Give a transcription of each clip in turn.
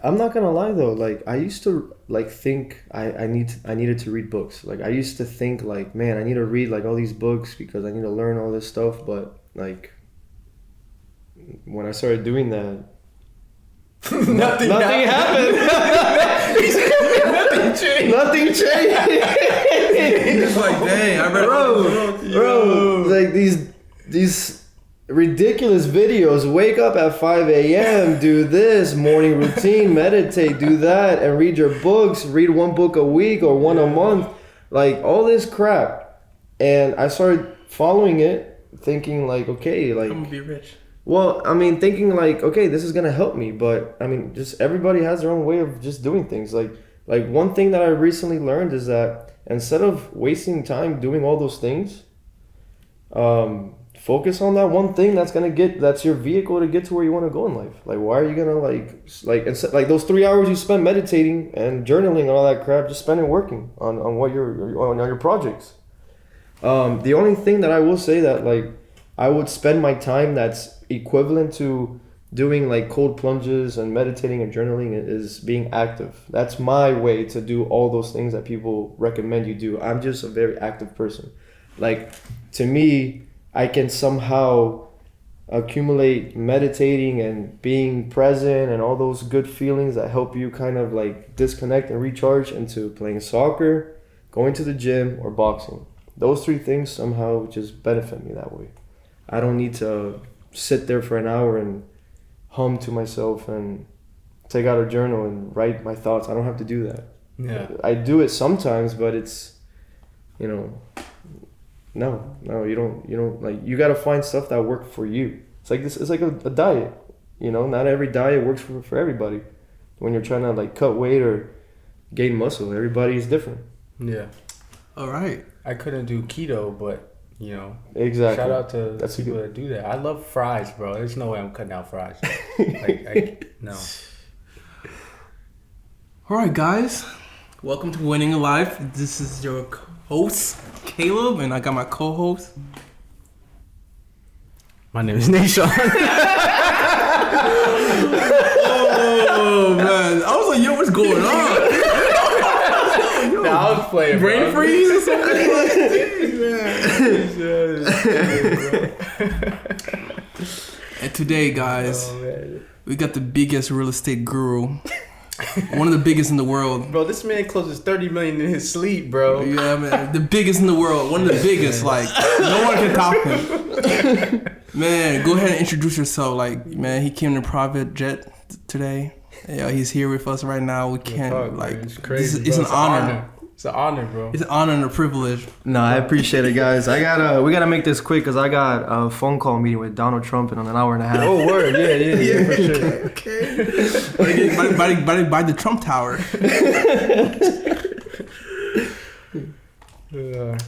I'm not gonna lie though. Like I used to like think I needed to read books. Like I used to think like, man, I need to read like all these books because I need to learn all this stuff. But like when I started doing that, Nothing happened. Nothing changed. Nothing changed. It's like, dang, I read bro, like these ridiculous videos. Wake up at 5 a.m. Do this morning routine, meditate, do that, and read your books. Read one book a week or one a month. Like all this crap, and I started following it, thinking like, okay, like I'm gonna be rich. Well, I mean, thinking like, okay, this is gonna help me, but I mean, just everybody has their own way of just doing things. Like one thing that I recently learned is that instead of wasting time doing all those things, focus on that one thing that's your vehicle to get to where you want to go in life. Like, why are you gonna instead, like those 3 hours you spend meditating and journaling and all that crap, just spend it working on what on your projects. The only thing that I will say that like I would spend my time that's equivalent to doing like cold plunges and meditating and journaling is being active. That's my way to do all those things that people recommend you do. I'm just a very active person. Like to me, I can somehow accumulate meditating and being present and all those good feelings that help you kind of like disconnect and recharge into playing soccer, going to the gym, or boxing. Those three things somehow just benefit me that way. I don't need to sit there for an hour and hum to myself and take out a journal and write my thoughts. I don't have to do that. Yeah. I do it sometimes, but it's, no, you don't like, you got to find stuff that work for you. It's like this, it's like a diet, not every diet works for everybody. When you're trying to like cut weight or gain muscle, everybody's different. Yeah. All right. I couldn't do keto, but exactly. Shout out to people that do that. I love fries, bro. There's no way I'm cutting out fries. No. All right, guys. Welcome to Winning Life. This is your host, Caleb, and I got my co-host. My name is Nation. Oh, man. I was like, yo, what's going on? Nah, I was playing, brain freeze or something? And today, guys, we got the biggest real estate guru, one of the biggest in the world. Bro, this man closes 30 million in his sleep, bro. Yeah, man, the biggest in the world, one of the biggest. Like, no one can top him. Man, go ahead and introduce yourself. Like, man, he came in a private jet today. Yeah, he's here with us right now. We can't it's crazy. It's an honor. It's an honor, bro. It's an honor and a privilege. No, I appreciate it, guys. We gotta make this quick because I got a phone call meeting with Donald Trump in an hour and a half. Oh, word. Yeah, for sure. Okay. by the Trump Tower.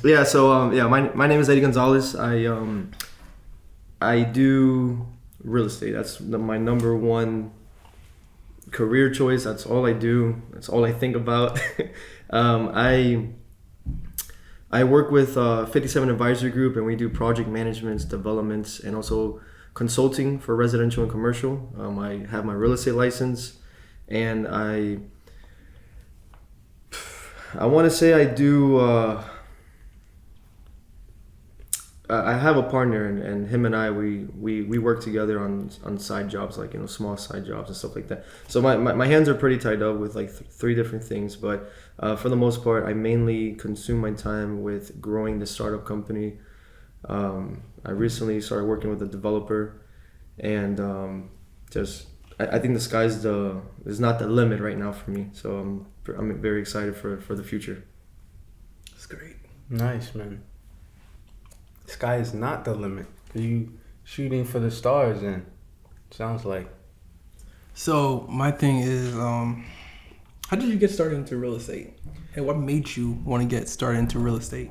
Yeah. So my name is Eddie Gonzalez. I do real estate. That's my number one career choice. That's all I do. That's all I think about. I work with 57 Advisory Group, and we do project managements, developments, and also consulting for residential and commercial. I have my real estate license, and I want to say I do. I have a partner, and him and I we work together on side jobs, like small side jobs and stuff like that. So my hands are pretty tied up with like three different things, but for the most part, I mainly consume my time with growing the startup company. I recently started working with a developer, and I think the sky's is not the limit right now for me. So I'm very excited for the future. That's great. Nice, man. The sky is not the limit. You shooting for the stars, then sounds like. So my thing is, how did you get started into real estate? And what made you want to get started into real estate?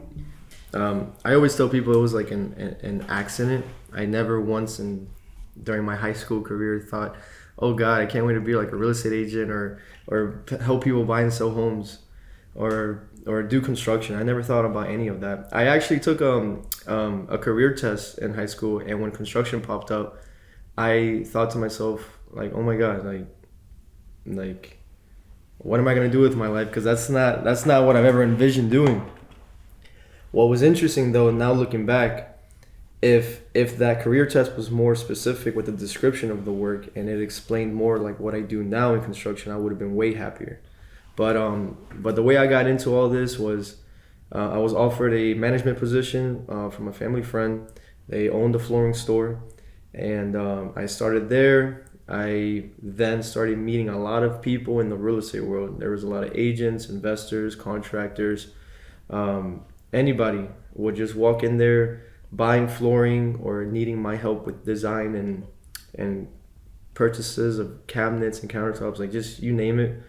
I always tell people it was like an accident. I never once during my high school career thought, oh God, I can't wait to be like a real estate agent or help people buy and sell homes or do construction. I never thought about any of that. I actually took a career test in high school, and when construction popped up, I thought to myself, like, oh my God, like like, what am I gonna do with my life? Because that's not what I've ever envisioned doing. What was interesting though, now looking back, if that career test was more specific with the description of the work and it explained more like what I do now in construction, I would have been way happier. But the way I got into all this was I was offered a management position from a family friend. They owned a flooring store, and I started there. I then started meeting a lot of people in the real estate world. There was a lot of agents, investors, contractors. Anybody would just walk in there buying flooring or needing my help with design and purchases of cabinets and countertops, like just you name it.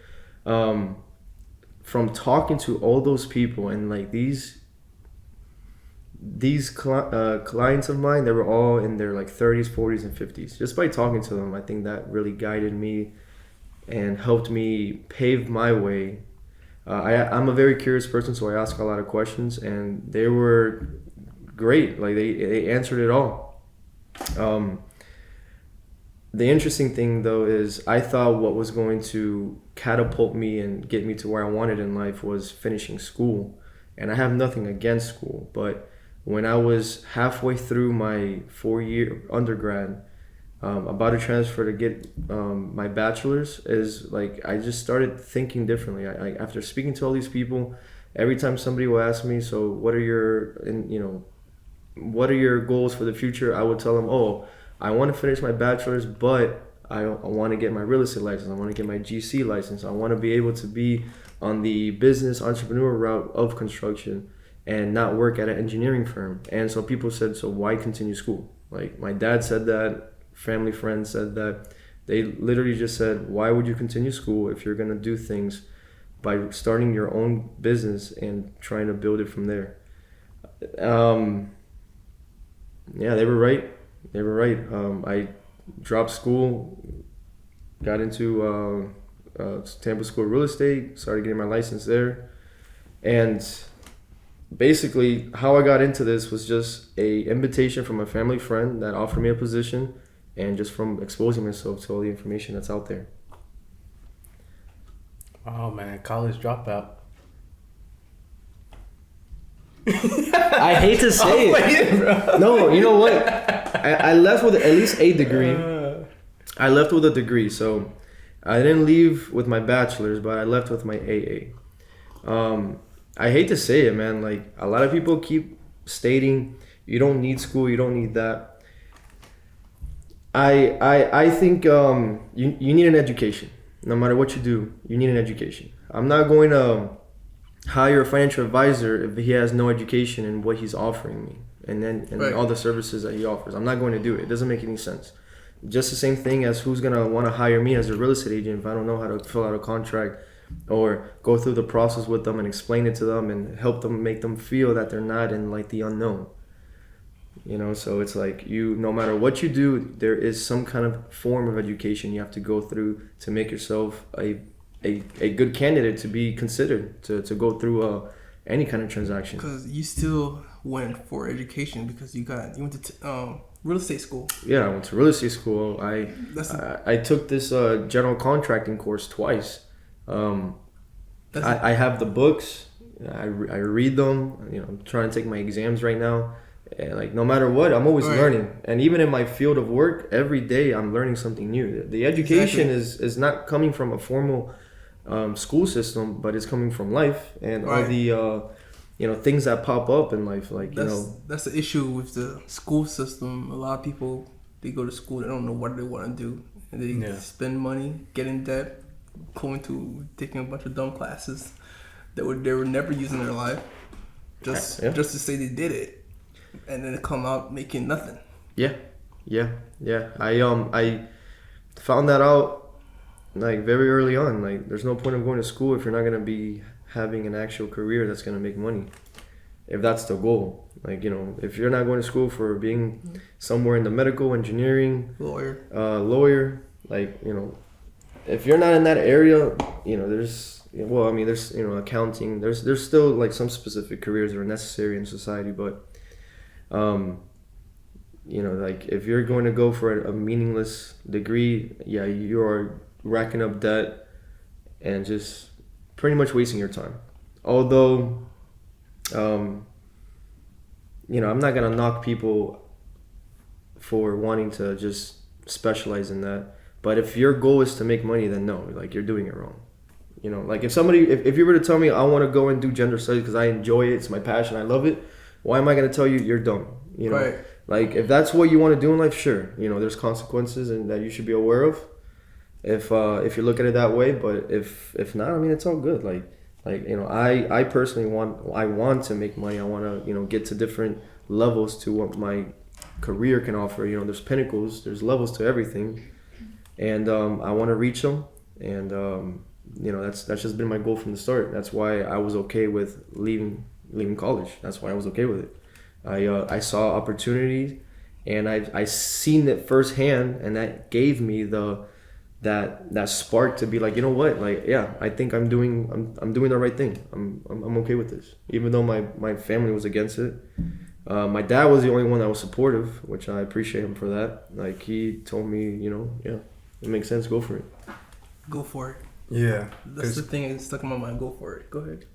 From talking to all those people and like these clients of mine, they were all in their like 30s, 40s, and 50s. Just by talking to them, I think that really guided me and helped me pave my way. I'm a very curious person, so I ask a lot of questions, and they were great. Like they answered it all. The interesting thing though is I thought what was going to catapult me and get me to where I wanted in life was finishing school. And I have nothing against school, but when I was halfway through my 4-year undergrad, about to transfer to get my bachelor's, is like I just started thinking differently. After speaking to all these people, every time somebody will ask me, so what are your goals for the future? I would tell them, I want to finish my bachelor's, but I want to get my real estate license. I want to get my GC license. I want to be able to be on the business entrepreneur route of construction and not work at an engineering firm. And so people said, so why continue school? Like my dad said that, family friends said that. They literally just said, why would you continue school if you're going to do things by starting your own business and trying to build it from there? Yeah, they were right. They were right. I dropped school, got into Tampa School of Real Estate, started getting my license there. And basically how I got into this was just a invitation from a family friend that offered me a position, and just from exposing myself to all the information that's out there. Oh man, college dropout. I hate to say it. No, you know what? I left with at least a degree. I left with a degree, so I didn't leave with my bachelor's, but I left with my AA. I hate to say it, man. Like a lot of people keep stating, you don't need school, you don't need that. I think you need an education. No matter what you do, you need an education. I'm not going to hire a financial advisor if he has no education in what he's offering me and right. All the services that he offers. I'm not going to do it. It doesn't make any sense. Just the same thing as who's going to want to hire me as a real estate agent if I don't know how to fill out a contract or go through the process with them and explain it to them and help them, make them feel that they're not in like the unknown. You know, so it's like no matter what you do, there is some kind of form of education you have to go through to make yourself a good candidate to be considered to go through any kind of transaction. Because you still went for education because you went to real estate school. Yeah, I went to real estate school. I took this general contracting course twice. I have the books. I read them. You know, I'm trying to take my exams right now. And like no matter what, I'm always learning. And even in my field of work, every day I'm learning something new. The education is not coming from a formal school system, but it's coming from life and all the things that pop up in life. Like that's the issue with the school system. A lot of people, they go to school, they don't know what they want to do, and they spend money, get in debt, taking a bunch of dumb classes that they were never using in their life, just to say they did it. And then come out making nothing. Yeah. I found that out like very early on. Like, there's no point of going to school if you're not gonna be having an actual career that's gonna make money. If that's the goal, like if you're not going to school for being somewhere in the medical, engineering, lawyer, like if you're not in that area, there's accounting. There's still like some specific careers that are necessary in society, but. Like if you're going to go for a meaningless degree, you are racking up debt, and just pretty much wasting your time. Although, I'm not gonna knock people for wanting to just specialize in that. But if your goal is to make money, then no, like you're doing it wrong. Like if you were to tell me I want to go and do gender studies because I enjoy it, it's my passion, I love it, why am I going to tell you you're dumb? Right. Like if that's what you want to do in life, sure. There's consequences and that you should be aware of if you look at it that way. But if not, I mean, it's all good. I personally want to make money. I want to, get to different levels to what my career can offer. There's pinnacles, there's levels to everything. And I want to reach them. And, that's just been my goal from the start. That's why I was okay with leaving college. That's why I was okay with it. I saw opportunities, and I seen it firsthand, and that gave me that spark to be like, you know what, like, yeah, I think I'm doing the right thing. I'm okay with this, even though my family was against it. My dad was the only one that was supportive, which I appreciate him for that. Like, he told me, yeah, it makes sense, go for it. Go for it. Yeah. That's the thing that's stuck in my mind. Go for it. Go ahead.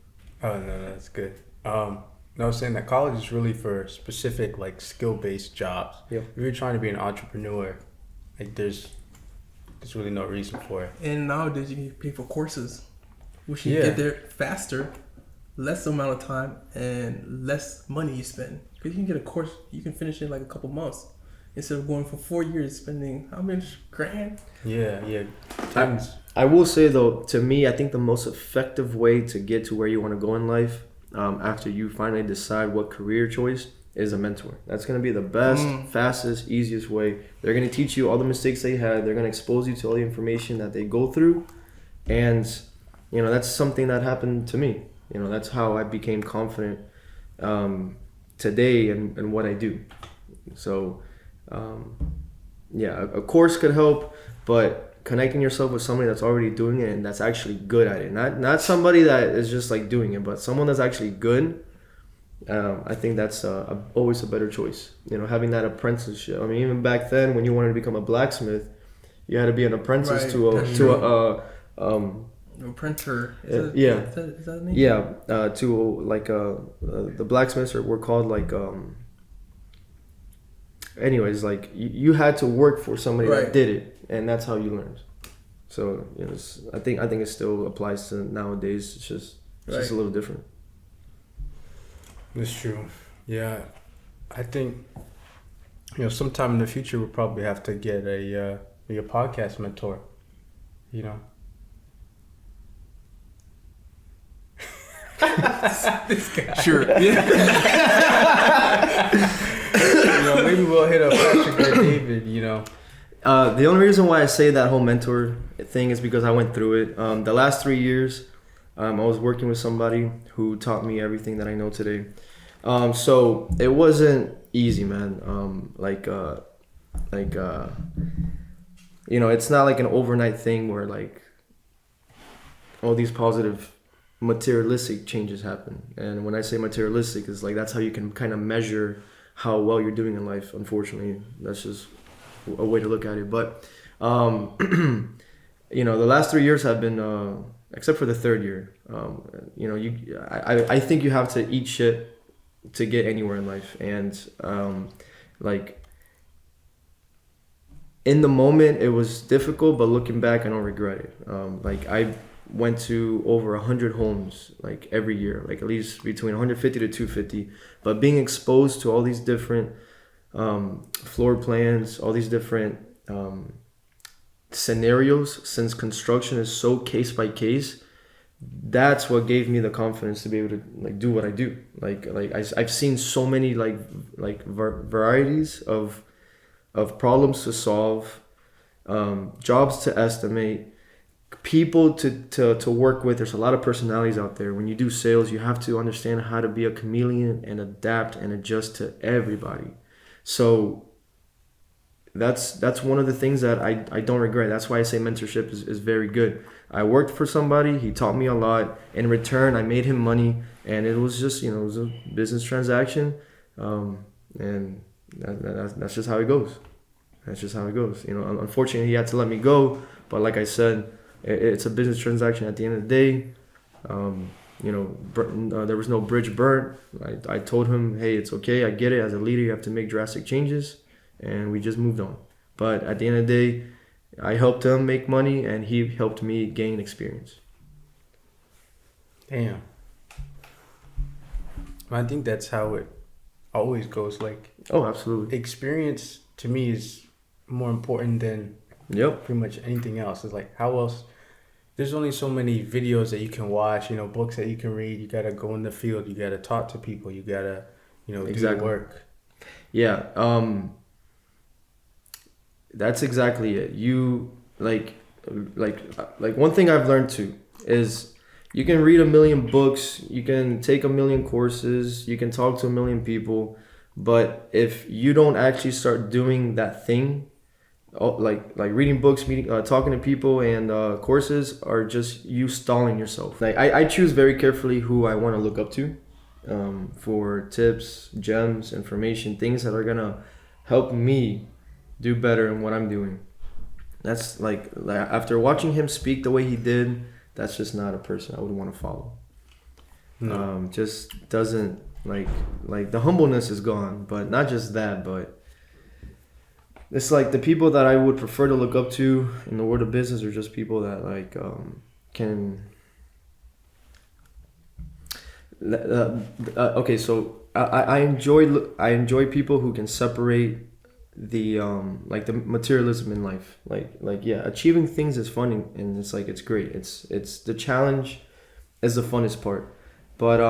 Oh, no, that's good. I was saying that college is really for specific, like, skill-based jobs. Yeah. If you're trying to be an entrepreneur, like, there's really no reason for it. And nowadays you can pay for courses, which you get there faster, less amount of time, and less money you spend. Because you can get a course, you can finish it in like a couple months instead of going for 4 years spending how much grand? Yeah. Tons. I will say though, to me, I think the most effective way to get to where you want to go in life, after you finally decide what career choice, is a mentor. That's going to be the best, fastest, easiest way. They're going to teach you all the mistakes they had. They're going to expose you to all the information that they go through. And, that's something that happened to me. That's how I became confident today in what I do. So, a course could help, but connecting yourself with somebody that's already doing it and that's actually good at it. Not somebody that is just like doing it, but someone that's actually good. I think that's always a better choice. Having that apprenticeship. I mean, even back then when you wanted to become a blacksmith, you had to be an apprentice to a printer. Is that the name? Yeah, to like the blacksmiths were called like anyways, like you had to work for somebody that did it, and that's how you learned. So I think it still applies to nowadays. It's just a little different. That's true. Yeah, I think sometime in the future we'll probably have to get a podcast mentor. This guy. Sure. Yeah. Maybe we'll hit up Patrick or David. The only reason why I say that whole mentor thing is because I went through it. The last 3 years, I was working with somebody who taught me everything that I know today. So it wasn't easy, man. It's not like an overnight thing where like all these positive materialistic changes happen. And when I say materialistic, it's like that's how you can kind of measure how well you're doing in life. Unfortunately, that's just a way to look at it. But the last 3 years have been except for the third year, I think you have to eat shit to get anywhere in life. And in the moment it was difficult, but looking back I don't regret it. I went to over 100 homes like every year, like at least between 150 to 250, but being exposed to all these different floor plans, all these different scenarios, since construction is so case by case, that's what gave me the confidence to be able to like do what I do. I've seen so many varieties of problems to solve, jobs to estimate, people to work with. There's a lot of personalities out there. When you do sales, you have to understand how to be a chameleon and adapt and adjust to everybody. So that's one of the things that I don't regret. That's why I say mentorship is very good. I worked for somebody, he taught me a lot. In return, I made him money, and it was just, it was a business transaction. And that's just how it goes. That's just how it goes. Unfortunately, he had to let me go. But like I said, It's a business transaction at the end of the day. There was no bridge burnt. I told him, hey, it's okay. I get it. As a leader, you have to make drastic changes, and we just moved on. But at the end of the day, I helped him make money, and he helped me gain experience. Damn. I think that's how it always goes. Like, Oh, absolutely. experience to me is more important than Yep. pretty much anything else. It's like, how else? There's only so many videos that you can watch, books that you can read. You gotta go in the field. You gotta talk to people. You gotta, do Exactly. the work. Yeah. That's exactly it. You like one thing I've learned too is you can read 1 million books, you can take 1 million courses, you can talk to 1 million people, but if you don't actually start doing that thing, like reading books, talking to people, and courses are just you stalling yourself. Like I choose very carefully who I want to look up to, for tips, gems, information, things that are gonna help me do better in what I'm doing. That's like after watching him speak the way he did, that's just not a person I would want to follow. No. Just doesn't like the humbleness is gone, but not just that, but it's like the people that I would prefer to look up to in the world of business are just people that can. Okay, so I enjoy people who can separate the the materialism in life. Achieving things is fun, and it's great. It's the challenge is the funnest part, but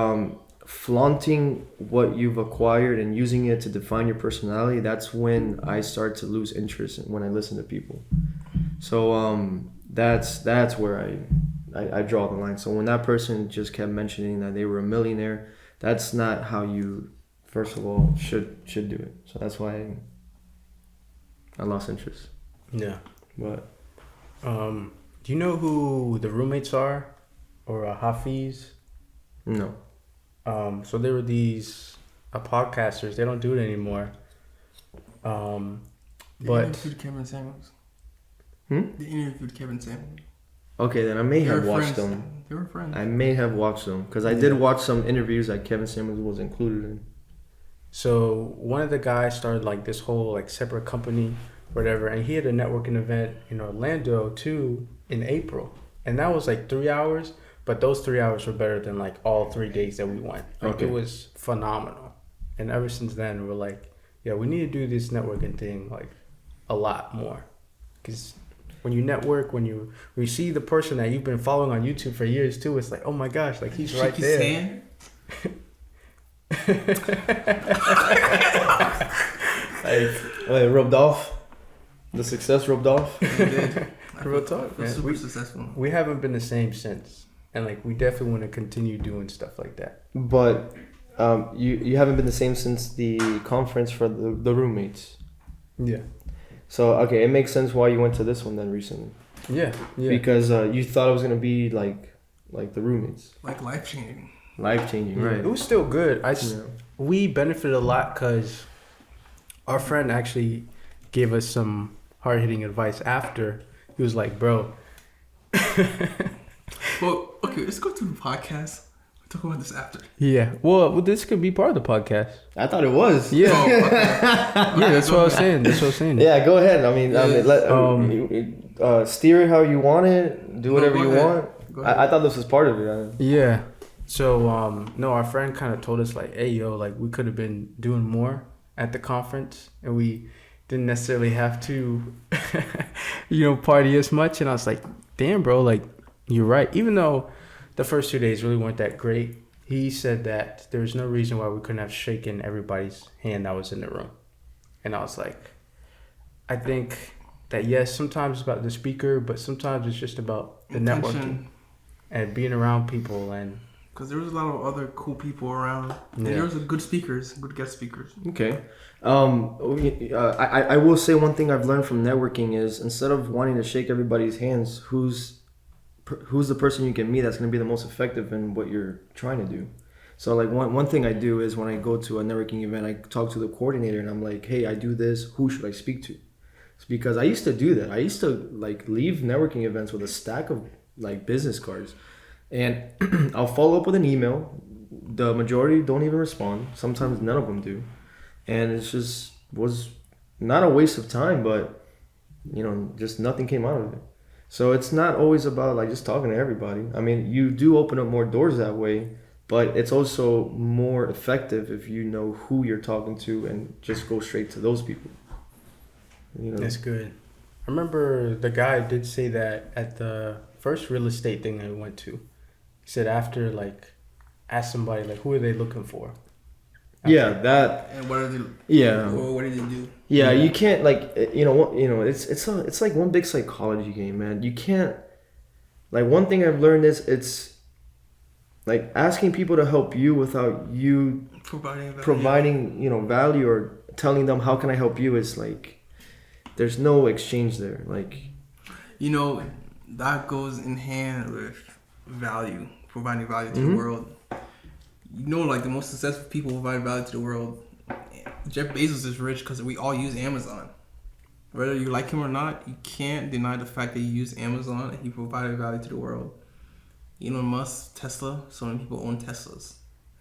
flaunting what you've acquired and using it to define your personality, that's when I start to lose interest when I listen to people. So that's where I draw the line. So when that person just kept mentioning that they were a millionaire, that's not how you first of all should do it. So that's why I lost interest. Yeah. But Do you know who the roommates are, or Hafiz? no. So there were these podcasters. They don't do it anymore. They But interviewed Kevin Samuels. They interviewed Kevin Samuels. Okay, then I may They have were watched friends. them. They were friends. I may have watched them because I did watch some interviews that Kevin Samuels was included in. so one of the guys started like this whole like separate company, whatever, and he had a networking event in Orlando too in April, and that was like 3 hours. But those 3 hours were better than like all 3 days that we went. Like Okay. It was phenomenal. And ever since then, we're like, yeah, we need to do this networking thing like a lot more. Because when you network, when you see the person that you've been following on YouTube for years too, it's like, oh my gosh, like he's right there. It rubbed off. The success rubbed off. Real talk, man. Super successful. We haven't been the same since. And like we definitely want to continue doing stuff like that. But you haven't been the same since the conference for the roommates. Yeah. So okay, it makes sense why you went to this one then recently. Yeah. Because you thought it was gonna be like the roommates, Like life changing. life changing, Yeah. right? It was still good. Yeah. We benefited a lot because our friend actually gave us some hard hitting advice after. He was like, bro. Well, okay, let's go to the podcast. We'll talk about this after. Yeah. Well, this could be part of the podcast. I thought it was. Yeah. Oh, okay. Yeah, that's what I was saying. That's what I was saying. Yeah, go ahead. I mean, steer it how you want it. Do whatever go you ahead. want. Go ahead. I thought this was part of it. Yeah. So, no, our friend kind of told us like, hey, yo, like we could have been doing more at the conference and we didn't necessarily have to, party as much. And I was like, damn, bro, like you're right. Even though the first 2 days really weren't that great, he said that there was no reason why we couldn't have shaken everybody's hand that was in the room. And I was like, I think that, yes, sometimes it's about the speaker, but sometimes it's just about the networking and being around people. And because there was a lot of other cool people around. And there was good speakers, good guest speakers. Okay. I will say one thing I've learned from networking is instead of wanting to shake everybody's hands, who's the person you can meet that's going to be the most effective in what you're trying to do. So like one thing I do is when I go to a networking event, I talk to the coordinator and I'm like, hey, I do this. Who should I speak to? because I used to do that. I used to like leave networking events with a stack of like business cards, and I'll follow up with an email. The majority don't even respond. Sometimes none of them do, and it's just was not a waste of time, but just nothing came out of it. So it's not always about like just talking to everybody. I mean, you do open up more doors that way, but it's also more effective if you know who you're talking to and just go straight to those people. That's good. I remember the guy did say that at the first real estate thing I went to. He said after like ask somebody like who are they looking for? Yeah, that. And what are they? Yeah. What did they do? Yeah, you can't like it's like one big psychology game, man. You can't like one thing I've learned is it's like asking people to help you without you providing value or telling them how can I help you is like there's no exchange there. Like that goes in hand with value, providing value to the world. Like the most successful people provide value to the world. Jeff Bezos is rich because we all use Amazon. Whether you like him or not, you can't deny the fact that he used Amazon and he provided value to the world. Elon Musk, Tesla, so many people own Teslas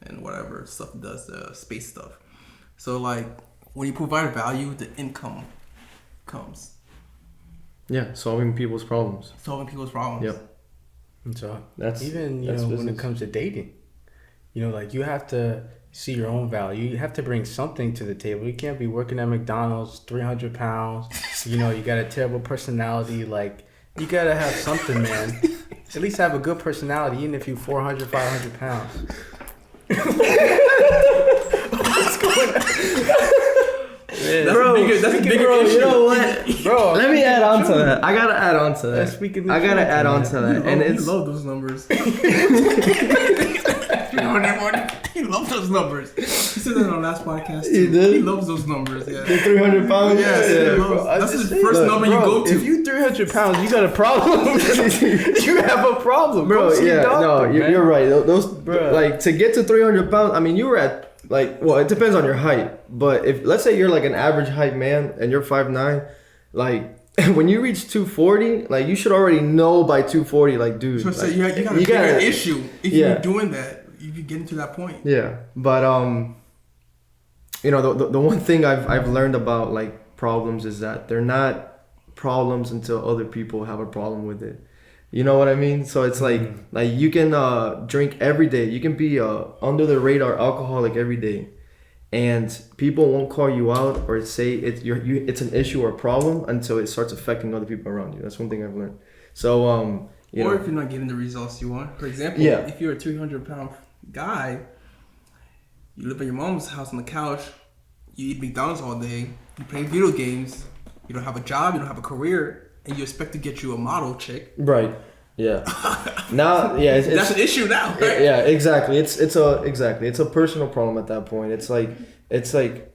and whatever stuff he does, the space stuff. So like when you provide value, the income comes. Yeah, solving people's problems. Yep. And so that's even that's when it comes to dating, like you have to see your own value. You have to bring something to the table. You can't be working at McDonald's, 300 pounds. You got a terrible personality. Like you gotta have something, man. At least have a good personality, even if you're 400, 500 pounds. What's going on? Man, that's a bigger issue. You know what, bro? Let me add on to that. I gotta add on to that. And you love those numbers. He loves those numbers. He said that on our last podcast too. He did? He loves those numbers. Yeah. The 300 pounds. Yeah. That's his first number you go to. If you 300 pounds, you got a problem. You have a problem, bro. You're right. Those like to get to 300 pounds. I mean, you were at it depends on your height. But if let's say you're like an average height man and you're 5'9", like when you reach 240, like you should already know by 240, like dude. So like, you got a bigger issue if you're doing that. If you get into that point. Yeah, but the one thing I've learned about like problems is that they're not problems until other people have a problem with it. You know what I mean? So it's like you can drink every day. You can be under the radar alcoholic every day, and people won't call you out or say it's an issue or a problem until it starts affecting other people around you. That's one thing I've learned. So or if you're not getting the results you want. For example, if you're a 300-pound guy, you live at your mom's house on the couch, you eat McDonald's all day, you play video games, you don't have a job, you don't have a career, and you expect to get you a model chick. Right. Yeah. Now, it's that's an issue now, right? Yeah, exactly. It's a personal problem at that point. It's like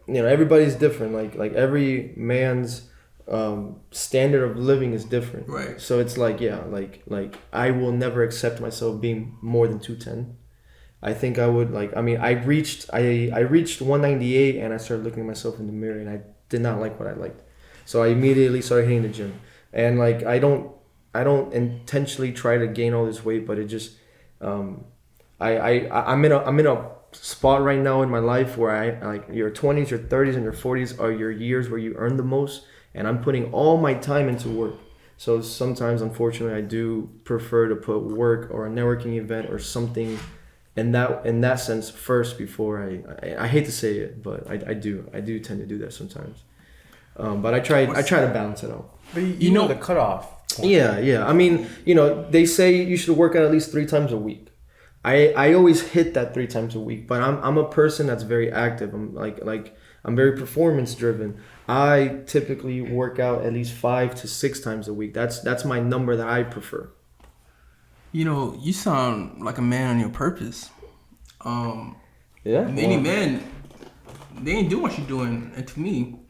everybody's different. Like every man's standard of living is different. Right. So it's like I will never accept myself being more than 210. I think I would I reached 198 and I started looking at myself in the mirror and I did not like what I liked. So I immediately started hitting the gym. And like I don't intentionally try to gain all this weight, but it just I'm in a spot right now in my life where I like your 20s, your 30s, and your 40s are your years where you earn the most, and I'm putting all my time into work. So sometimes, unfortunately, I do prefer to put work or a networking event or something in that sense first before I hate to say it, but I do tend to do that sometimes. But I try to balance it out. But you know the cutoff point. Yeah. I mean, they say you should work out at least 3 times a week. I always hit that 3 times a week, but I'm a person that's very active. I'm I'm very performance driven. I typically work out at least 5 to 6 times a week. That's my number that I prefer. You sound like a man on your purpose. Many men, they ain't doing what you're doing, and to me,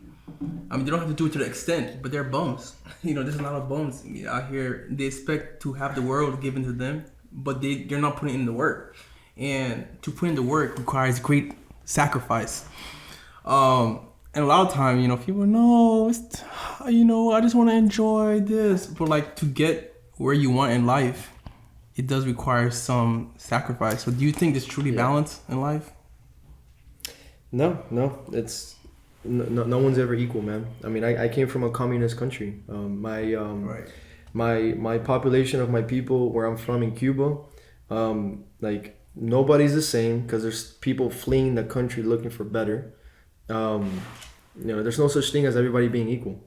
I mean, they don't have to do it to the extent, but they're bums. There's a lot of bums out here. They expect to have the world given to them, but they're not putting in the work. And to put in the work requires great sacrifice. And a lot of time, you know, people no, it's, you know, I just want to enjoy this. But like to get where you want in life, it does require some sacrifice. So do you think there's truly balance in life? No, it's no one's ever equal, man. I mean, I came from a communist country. Right. My population of my people where I'm from in Cuba, like nobody's the same because there's people fleeing the country looking for better. You know, there's no such thing as everybody being equal.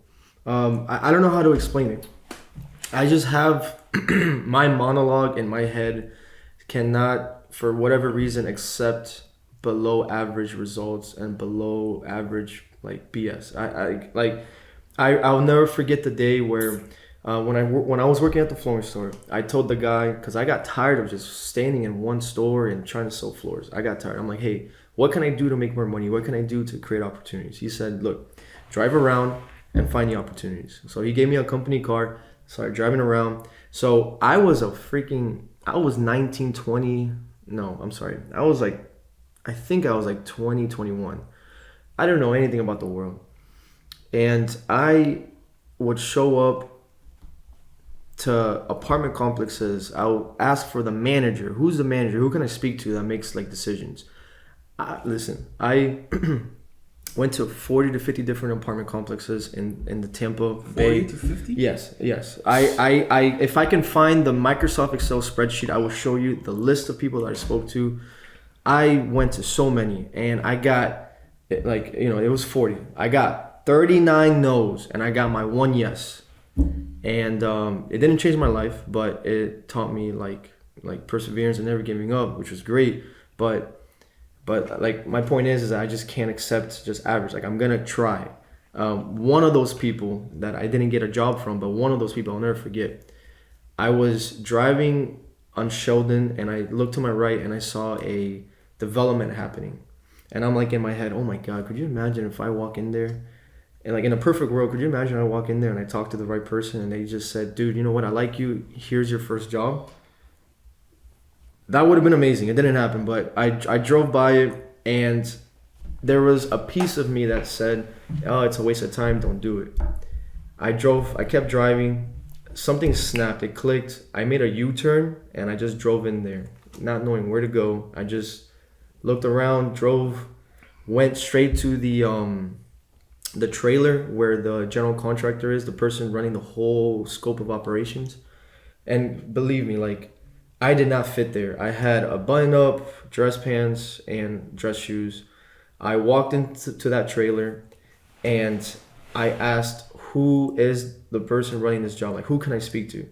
I don't know how to explain it. I just have my monologue in my head cannot, for whatever reason, accept below average results and below average like BS. I'll never forget the day where when I was working at the flooring store, I told the guy, because I got tired of just standing in one store and trying to sell floors. I got tired. I'm like, hey, what can I do to make more money? What can I do to create opportunities? He said, look, drive around and find the opportunities. So he gave me a company car, started driving around. So I was 19, 20. No, I'm sorry. I think I was like 20, 21. I don't know anything about the world. And I would show up to apartment complexes. I'll ask for the manager. Who's the manager? Who can I speak to that makes like decisions? Listen, I went to 40 to 50 different apartment complexes in the Tampa Bay. 40 to 50? Yes. I if I can find the Microsoft Excel spreadsheet, I will show you the list of people that I spoke to. I went to so many, and I got, like, you know, it was 40. I got 39 no's, and I got my one yes. And it didn't change my life, but it taught me like perseverance and never giving up, which was great. But like my point is that I just can't accept just average. Like I'm gonna try. One of those people that I didn't get a job from, but one of those people I'll never forget. I was driving on Sheldon, and I looked to my right, and I saw a development happening, and I'm like in my head, oh my God, could you imagine if I walk in there? And like in a perfect world, could you imagine I walk in there and I talk to the right person and they just said, dude, you know what? I like you. Here's your first job. That would have been amazing. It didn't happen, but I drove by it, and there was a piece of me that said, oh, it's a waste of time. Don't do it. I kept driving. Something snapped. It clicked. I made a U-turn and I just drove in there, not knowing where to go. I just looked around, drove, went straight to the trailer where the general contractor is, the person running the whole scope of operations. And believe me, like, I did not fit there. I had a button-up, dress pants, and dress shoes. I walked into that trailer, and I asked, who is the person running this job? Like, who can I speak to?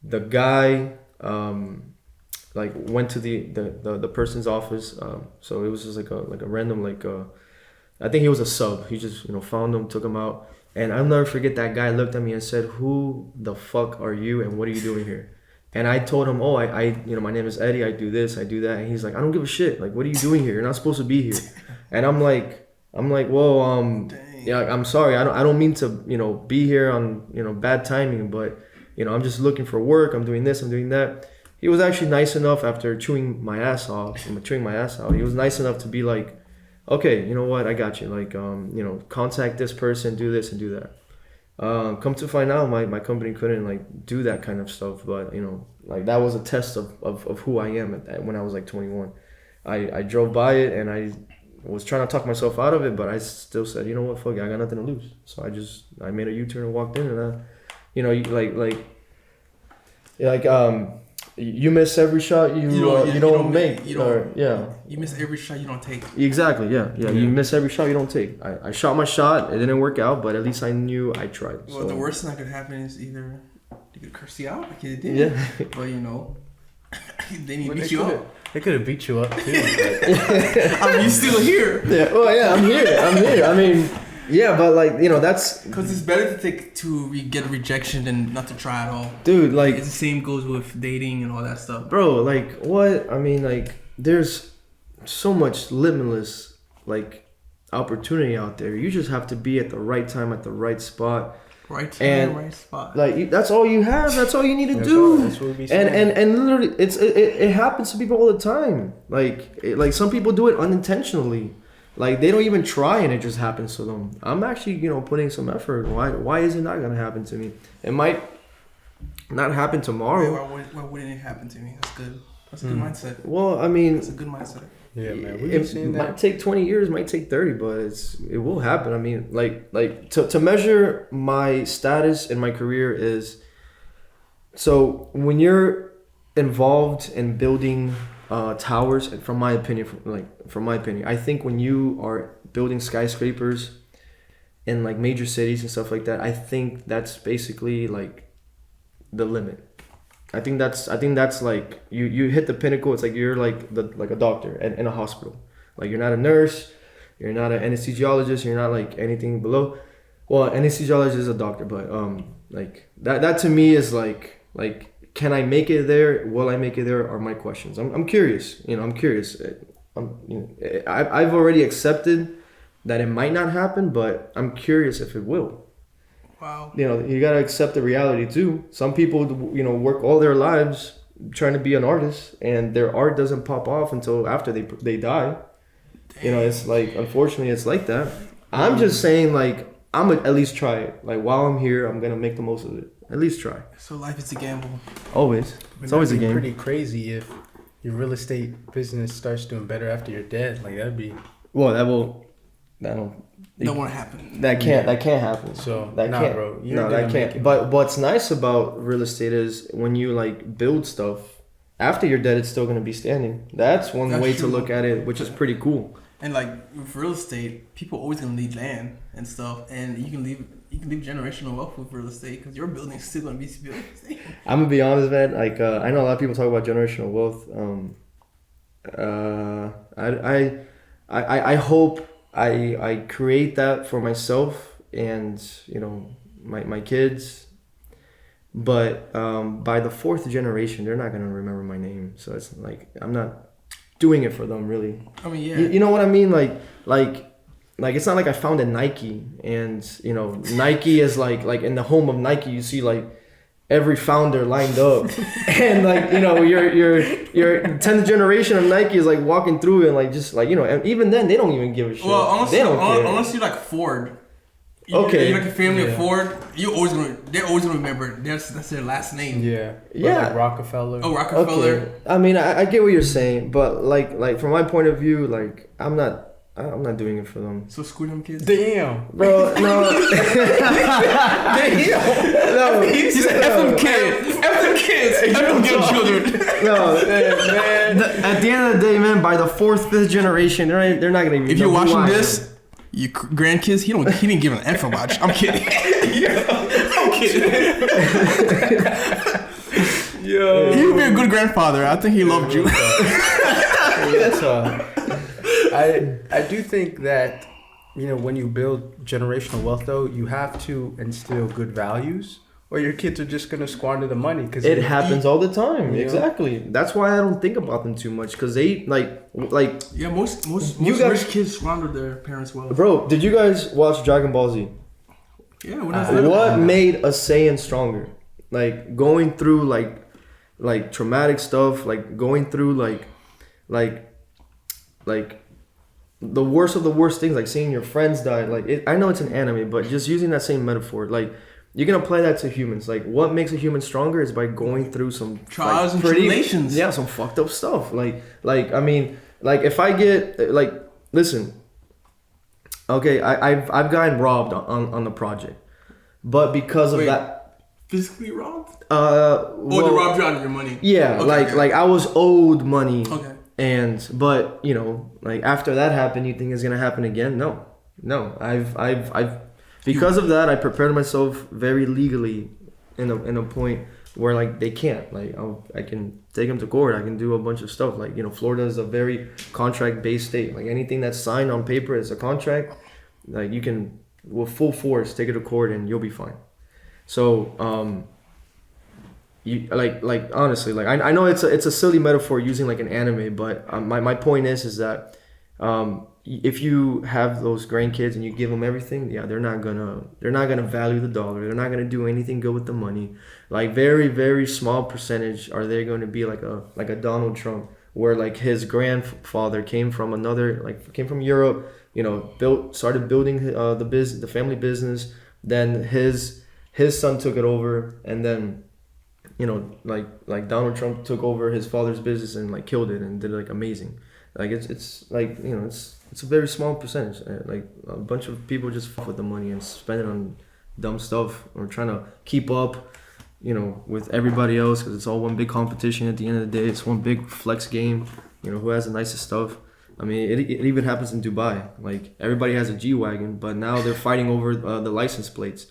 The guy, like, went to the person's office. So it was just like a random, like, I think he was a sub. He just, found him, took him out. And I'll never forget that guy looked at me and said, who the fuck are you and what are you doing here? And I told him, oh, I my name is Eddie. I do this, I do that. And he's like, I don't give a shit. Like, what are you doing here? You're not supposed to be here. And I'm like, well, yeah, I'm sorry. I don't mean to, be here on, bad timing, but, I'm just looking for work. I'm doing this, I'm doing that. He was actually nice enough after chewing my ass out. He was nice enough to be like, okay, you know what? I got you. Like, contact this person, do this and do that. Come to find out, my company couldn't like do that kind of stuff, but like that was a test of who I am when I was like 21. I drove by it and I was trying to talk myself out of it, but I still said, you know what, fuck it, I got nothing to lose. So I made a U-turn and walked in, and you miss every shot you don't make. You miss every shot you don't take. Exactly. Yeah. You miss every shot you don't take. I shot my shot. It didn't work out, but at least I knew I tried. Well, the worst thing that could happen is either they could curse you out like it did. Yeah. But they need to beat you up. They could have beat you up too. I mean, you're still here. Yeah. Well, yeah. I'm here. I mean. Yeah, but like, that's... Because it's better to get a rejection than not to try at all. Dude, like... It's the same goes with dating and all that stuff. Bro, like, what? I mean, like, there's so much limitless, like, opportunity out there. You just have to be at the right time, at the right spot. Right time, right spot. Like, that's all you have. That's all you need to do. That's what we and literally, it happens to people all the time. Like some people do it unintentionally. Like they don't even try and it just happens to them. I'm actually, putting some effort. Why is it not gonna happen to me? It might not happen tomorrow. Why wouldn't it happen to me? That's good. That's a good mindset. Well, I mean, That's a good mindset. Yeah, man. We've it seen might that. take 20 years, might take 30, but it will happen. I mean, like to measure my status in my career is, so when you're involved in building towers, and from my opinion, I think when you are building skyscrapers in like major cities and stuff like that, I think that's basically like the limit. I think that's like you hit the pinnacle. It's like you're like a doctor in a hospital. Like you're not a nurse, you're not an anesthesiologist, you're not like anything below. Well, anesthesiologist is a doctor, but like that to me is like can I make it there? Will I make it there? Are my questions. I'm curious. I'm curious. I've already accepted that it might not happen, but I'm curious if it will. Wow. You gotta accept the reality too. Some people, work all their lives trying to be an artist, and their art doesn't pop off until after they die. It's like, unfortunately, it's like that. I'm just saying, like, I'm gonna at least try it. Like, while I'm here, I'm gonna make the most of it. At least try. So life is a gamble. Always. It's always a game. Pretty crazy if your real estate business starts doing better after you're dead. Like that'd be. Well, that won't happen. That can't happen. So that can't, bro. that can't. But what's nice about real estate is when you like build stuff, after you're dead, it's still gonna be standing. That's one way to look at it, which is pretty cool. And like with real estate, people always gonna need land and stuff, and you can leave generational wealth with real estate because your building's still gonna be built. I'm gonna be honest, man. Like I know a lot of people talk about generational wealth. I hope I create that for myself and my kids, but by the fourth generation they're not gonna remember my name, so it's like I'm not doing it for them really. I mean, yeah, you know what I mean, like it's not like I found a Nike and Nike is like in the home of Nike you see like every founder lined up and like your 10th generation of Nike is like walking through and like just like and even then they don't even give a shit. Well, honestly, they don't care. Unless you're like Ford. Okay. You're like a family of Ford. They're always gonna remember that's their last name. Yeah. Yeah. Like Rockefeller. Oh, Rockefeller. Okay. I mean, I get what you're saying, but like from my point of view, like I'm not doing it for them. So screw them kids. Damn. Bro, no. No. He said F them kids. F them kids. F them children. No, man. At the end of the day, man, by the fourth, fifth generation, they're not gonna even. If you're watching this, your grandkids, he didn't give an F for watch. I'm kidding. I'm kidding. Yo. He would be a good grandfather. I think he loved you. That's I do think that when you build generational wealth, though, you have to instill good values, or your kids are just gonna squander the money. Because it happens all the time. Yeah. Exactly. That's why I don't think about them too much. Cause they like. Yeah, most rich kids squander their parents' wealth. Bro, did you guys watch Dragon Ball Z? Yeah. What made a Saiyan stronger? Like going through like traumatic stuff, like going through like the worst of the worst things, like seeing your friends die. Like I know it's an anime, but just using that same metaphor, like you can apply that to humans. Like what makes a human stronger is by going through some trials and tribulations. Yeah, some fucked up stuff. Like I mean, like if I get like, listen, okay, I've gotten robbed on the project, but because of that. Physically robbed? They robbed you out of your money. Yeah, okay, like I was owed money. Okay. But like after that happened, you think it's gonna happen again? No. I've because of that, I prepared myself very legally in a point where like they can't. Like I can take them to court. I can do a bunch of stuff. Like Florida is a very contract based state. Like anything that's signed on paper is a contract. Like you can with full force take it to court and you'll be fine. So you like honestly, like I know it's a silly metaphor using like an anime, but my point is that if you have those grandkids and you give them everything, yeah, they're not gonna value the dollar. They're not gonna do anything good with the money. Like very very small percentage are they going to be like a Donald Trump, where like his grandfather came from Europe, you know, started building the family business. Then his son took it over, and then, you know, like Donald Trump took over his father's business and like killed it and did it like amazing. Like it's like, you know, it's a very small percentage. Like a bunch of people just fuck with the money and spend it on dumb stuff or trying to keep up, you know, with everybody else, because it's all one big competition. At the end of the day, it's one big flex game. You know, who has the nicest stuff. I mean, it even happens in Dubai. Like everybody has a G-Wagon, but now they're fighting over the license plates.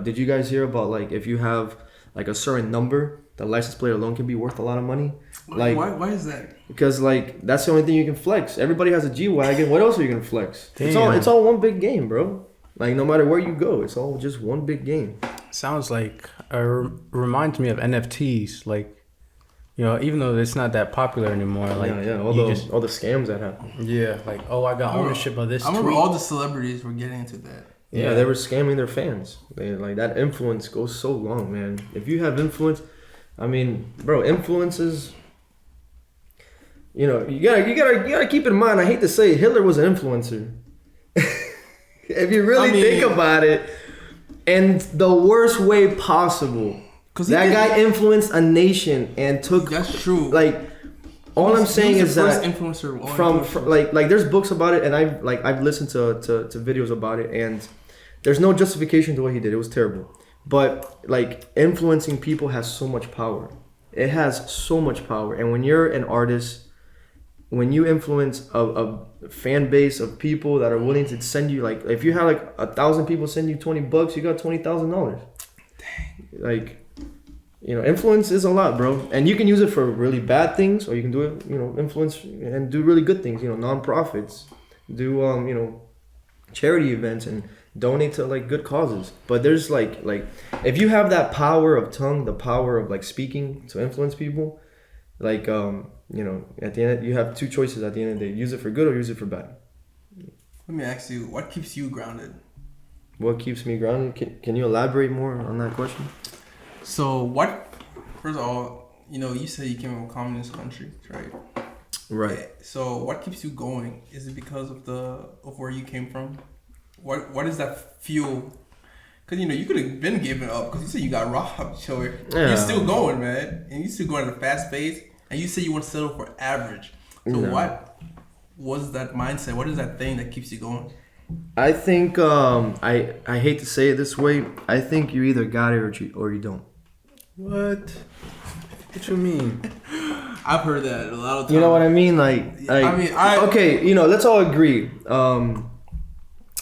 Did you guys hear about like if you have like a certain number, the license plate alone can be worth a lot of money? Like why is that? Because like that's the only thing you can flex. Everybody has a G-Wagon. What else are you gonna flex? It's all one big game, bro. Like no matter where you go, it's all just one big game. Sounds like reminds me of NFTs. Like, you know, even though it's not that popular anymore, like all the scams that happen. Yeah, like, oh, I got ownership of this. I remember all the celebrities were getting into that. Yeah, they were scamming their fans. They like that influence goes so long, man. If you have influence, I mean, bro, influences. You know, you gotta keep in mind. I hate to say it, Hitler was an influencer. If you really think about it, in the worst way possible. That guy influenced a nation and took. That's true. Like, all I'm saying is that influencer from like there's books about it, and I've listened to videos about it, and there's no justification to what he did. It was terrible, but like influencing people has so much power. It has so much power, and when you're an artist, when you influence a fan base of people that are willing to send you, like if you have like 1,000 people send you $20, you got $20,000. Like, you know, influence is a lot, bro, and you can use it for really bad things, or you can do it, you know, influence and do really good things. You know, nonprofits, do you know, charity events and donate to like good causes. But there's like if you have that power of tongue, the power of like speaking to influence people, like you know, at the end you have two choices at the end of the day: use it for good or use it for bad. Let me ask you, what keeps you grounded? What keeps me grounded? Can you elaborate more on that question? So first of all, you know, you said you came from a communist country, right? Right. So what keeps you going? Is it because of where you came from? What is that fuel? Because, you know, you could have been giving up because you said you got robbed. So you're still going, man. And you're still going at a fast pace. And you said you want to settle for average. So what was that mindset? What is that thing that keeps you going? I think, I hate to say it this way, I think you either got it or you don't. What you mean? I've heard that a lot of times. You know what I mean? Like okay, you know, let's all agree.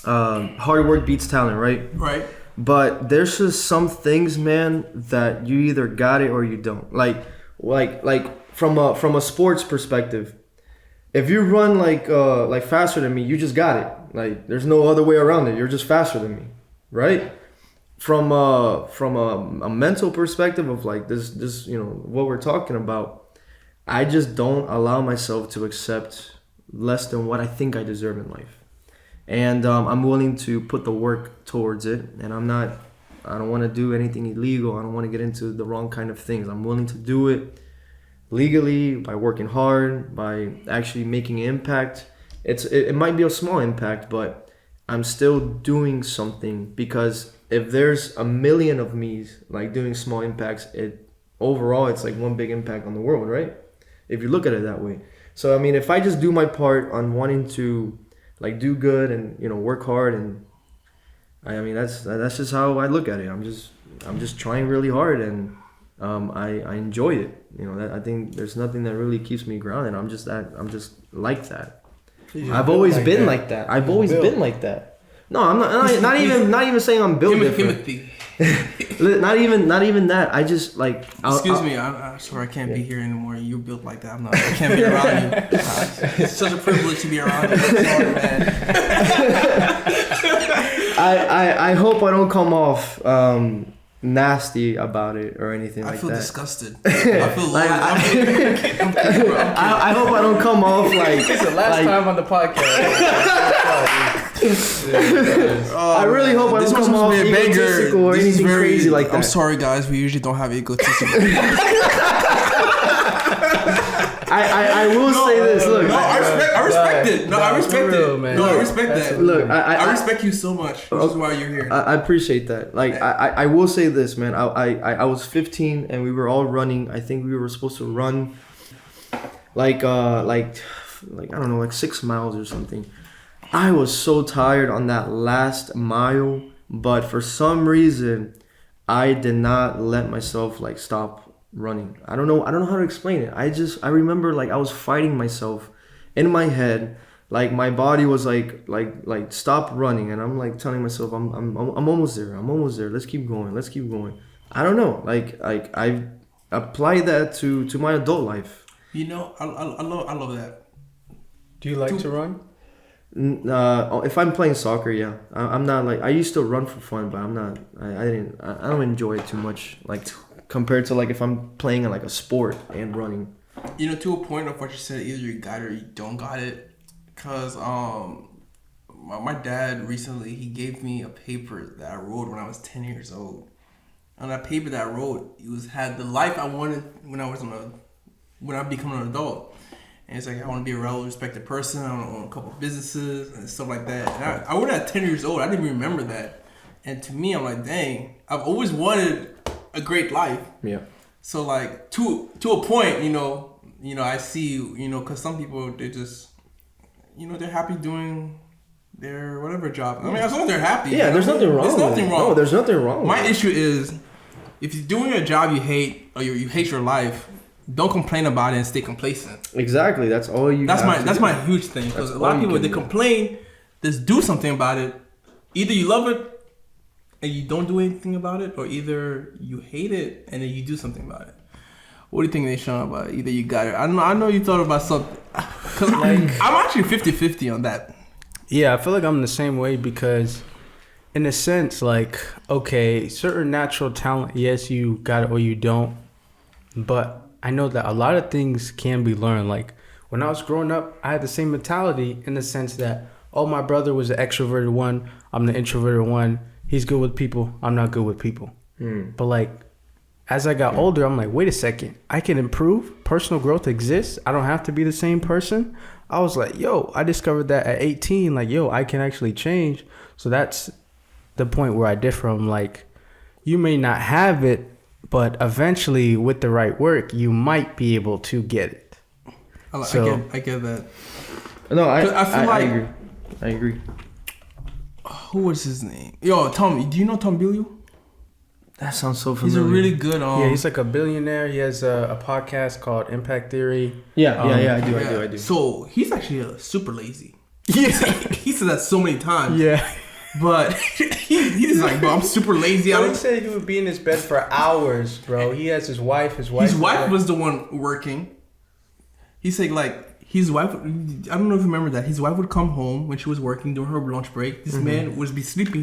Hard work beats talent, right? Right. But there's just some things, man, that you either got it or you don't. Like from a sports perspective, if you run like faster than me, you just got it. Like there's no other way around it. You're just faster than me, right? From a mental perspective of like this, you know, what we're talking about, I just don't allow myself to accept less than what I think I deserve in life. And I'm willing to put the work towards it, and I don't want to do anything illegal. I don't want to get into the wrong kind of things. I'm willing to do it legally, by working hard, by actually making an impact. It might be a small impact, but I'm still doing something, because if there's a million of me like doing small impacts, overall it's like one big impact on the world, right? If you look at it that way. So I mean, if I just do my part on wanting to like do good and, you know, work hard, and I mean that's just how I look at it. I'm just trying really hard, and I enjoy it. You know, I think there's nothing that really keeps me grounded. I'm just like that. I've always been like that. I've always been like that. No, I'm not even saying I'm built different. not even that. I just like. Excuse me. I'm sorry. I can't be here anymore. You're built like that. I can't be around you. It's such a privilege to be around you. I'm sorry, man. I hope I don't come off nasty about it or anything like that. I feel disgusted. I feel like I hope I don't come off like it's the last time on the podcast. I really hope I don't come off egotistical or anything crazy like that. I will say this. Look, No, I respect it. No, I respect for real, it. man. No, I respect that. look, I respect you so much. This is why you're here. I appreciate that. Like I will say this, man. I was 15 and we were all running. I think we were supposed to run like I don't know, like 6 miles or something. I was so tired on that last mile, but for some reason I did not let myself like stop running. I don't know how to explain it. I remember like I was fighting myself in my head. Like my body was like stop running, and I'm like telling myself I'm almost there. I'm almost there. Let's keep going. Let's keep going. I don't know. Like I applied that to my adult life. You know, I love that. Do you like to run? If I'm playing soccer, yeah. I'm not like I used to run for fun, but I'm not. I don't enjoy it too much. Like compared to like if I'm playing in like a sport and running. You know, to a point of what you said, either you got it or you don't got it. Cause my dad recently he gave me a paper that I wrote when I was 10 years old. On that paper that I wrote, it had the life I wanted when I become an adult. And it's like I want to be a well-respected person. I want to own a couple of businesses and stuff like that. And I wrote it at 10 years old. I didn't even remember that. And to me, I'm like, dang, I've always wanted a great life. Yeah. So like to a point, you know, I see, you know, because some people they just, you know, they're happy doing their whatever job. I mean, as long as they're happy. Yeah, there's nothing wrong. There's nothing wrong. No, there's nothing wrong. My issue is if you're doing a job you hate or you hate your life, don't complain about it and stay complacent. Exactly. That's all you. That's my huge thing. Because a lot of people they complain, just do something about it. Either you love it and you don't do anything about it, or either you hate it and then you do something about it. What do you think they show about it? Either you got it. I know you thought about something. Cause I'm actually 50-50 on that. Yeah, I feel like I'm the same way because, in a sense, like, okay, certain natural talent, yes, you got it or you don't. But I know that a lot of things can be learned. Like, when I was growing up, I had the same mentality in the sense that, oh, my brother was the extroverted one. I'm the introverted one. He's good with people. I'm not good with people. But, like, as I got older, I'm like, wait a second. I can improve. Personal growth exists. I don't have to be the same person. I was like, yo, I discovered that at 18. Like, yo, I can actually change. So that's the point where I differ. I'm like, you may not have it, but eventually with the right work, you might be able to get it. I get that. No, I feel like agree. I agree. Who was his name? Yo, Tom. Do you know Tom Bilyeu? That sounds so He's familiar. a really good. Yeah, he's like a billionaire. He has a podcast called Impact Theory. Yeah, I do. So he's actually super lazy. Yeah. He said that so many times. Yeah. But he's like, bro, I'm super lazy. I would say he would be in his bed for hours, bro. He has his wife. His wife was the one working. He said like his wife. I don't know if you remember that. His wife would come home when she was working during her lunch break. This man would be sleeping.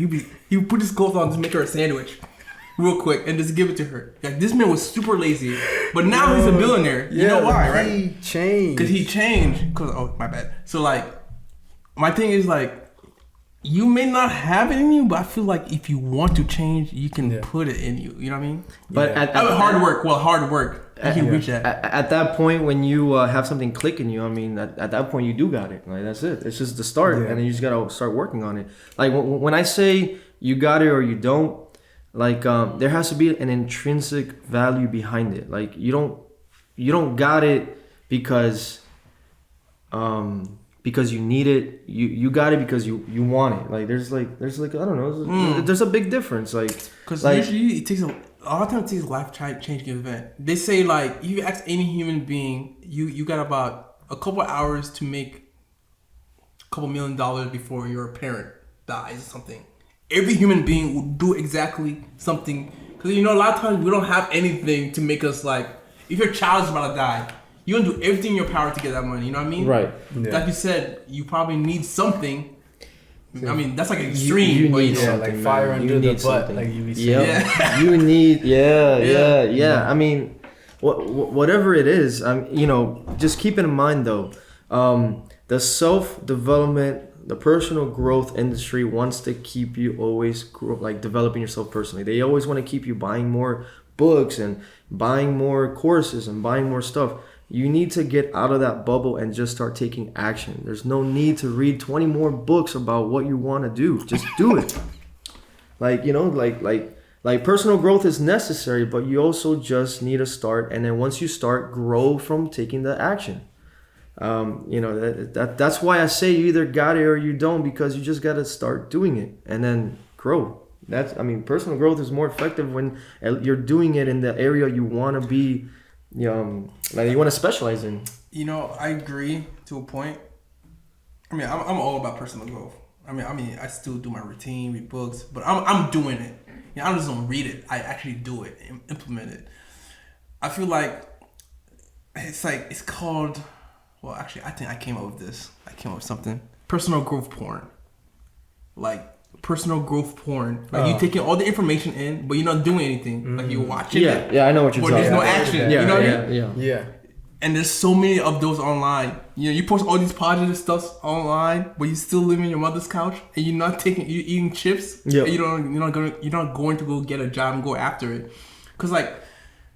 He would put his clothes on, just make her a sandwich, real quick, and just give it to her. Like this man was super lazy, but now he's a billionaire. You know why, right? He changed. Because he changed. Oh, my bad. So like, my thing is like, you may not have it in you, but I feel like if you want to change, you can put it in you. You know what I mean? But hard work. You can reach that. At that point, when you have something click in you, I mean, at that point, you do got it. Like that's it. It's just the start, and then you just gotta start working on it. Like when I say you got it or you don't, like there has to be an intrinsic value behind it. Like you don't got it because you need it. You got it because you want it. Like there's like I don't know. There's a big difference. Like because usually it takes a lot of times it takes a life changing event. They say like if you ask any human being, you got about a couple hours to make a couple $1 million before your parent dies or something. Every human being will do exactly something because a lot of times we don't have anything to make us like if your child is about to die. You're going to do everything in your power to get that money. You know what I mean? Right. Yeah. Like you said, you probably need something. I mean, that's like an extreme. You need something, like fire under the butt. Something. Like you be saying. Yeah. You need, yeah. I mean, whatever it is, just keep in mind though, the self-development, the personal growth industry wants to keep you always developing yourself personally. They always want to keep you buying more books and buying more courses and buying more stuff. You need to get out of that bubble and just start taking action. There's no need to read 20 more books about what you want to do. Just do it. Like, you know, like personal growth is necessary, but you also just need to start. And then once you start, grow from taking the action. You know, that's why I say you either got it or you don't, because you just got to start doing it and then grow. Personal growth is more effective when you're doing it in the area you want to be, like you want to specialize in. You know, I agree to a point. I mean, I'm all about personal growth. I mean, I still do my routine, read books, but I'm doing it. You know, I just don't read it. I actually do it, implement it. I feel like it's called. Well, actually, I think I came up with this. I came up with something. Personal growth porn. Like personal growth porn. Like you taking all the information in, but you're not doing anything. Mm-hmm. Like you're watching it. Yeah, I know what you're talking about. But there's no action. You know what I mean? Yeah. And there's so many of those online. You know, you post all these positive stuff online, but you still live in your mother's couch, and you're eating chips. Yeah. You're not going to go get a job and go after it, cause like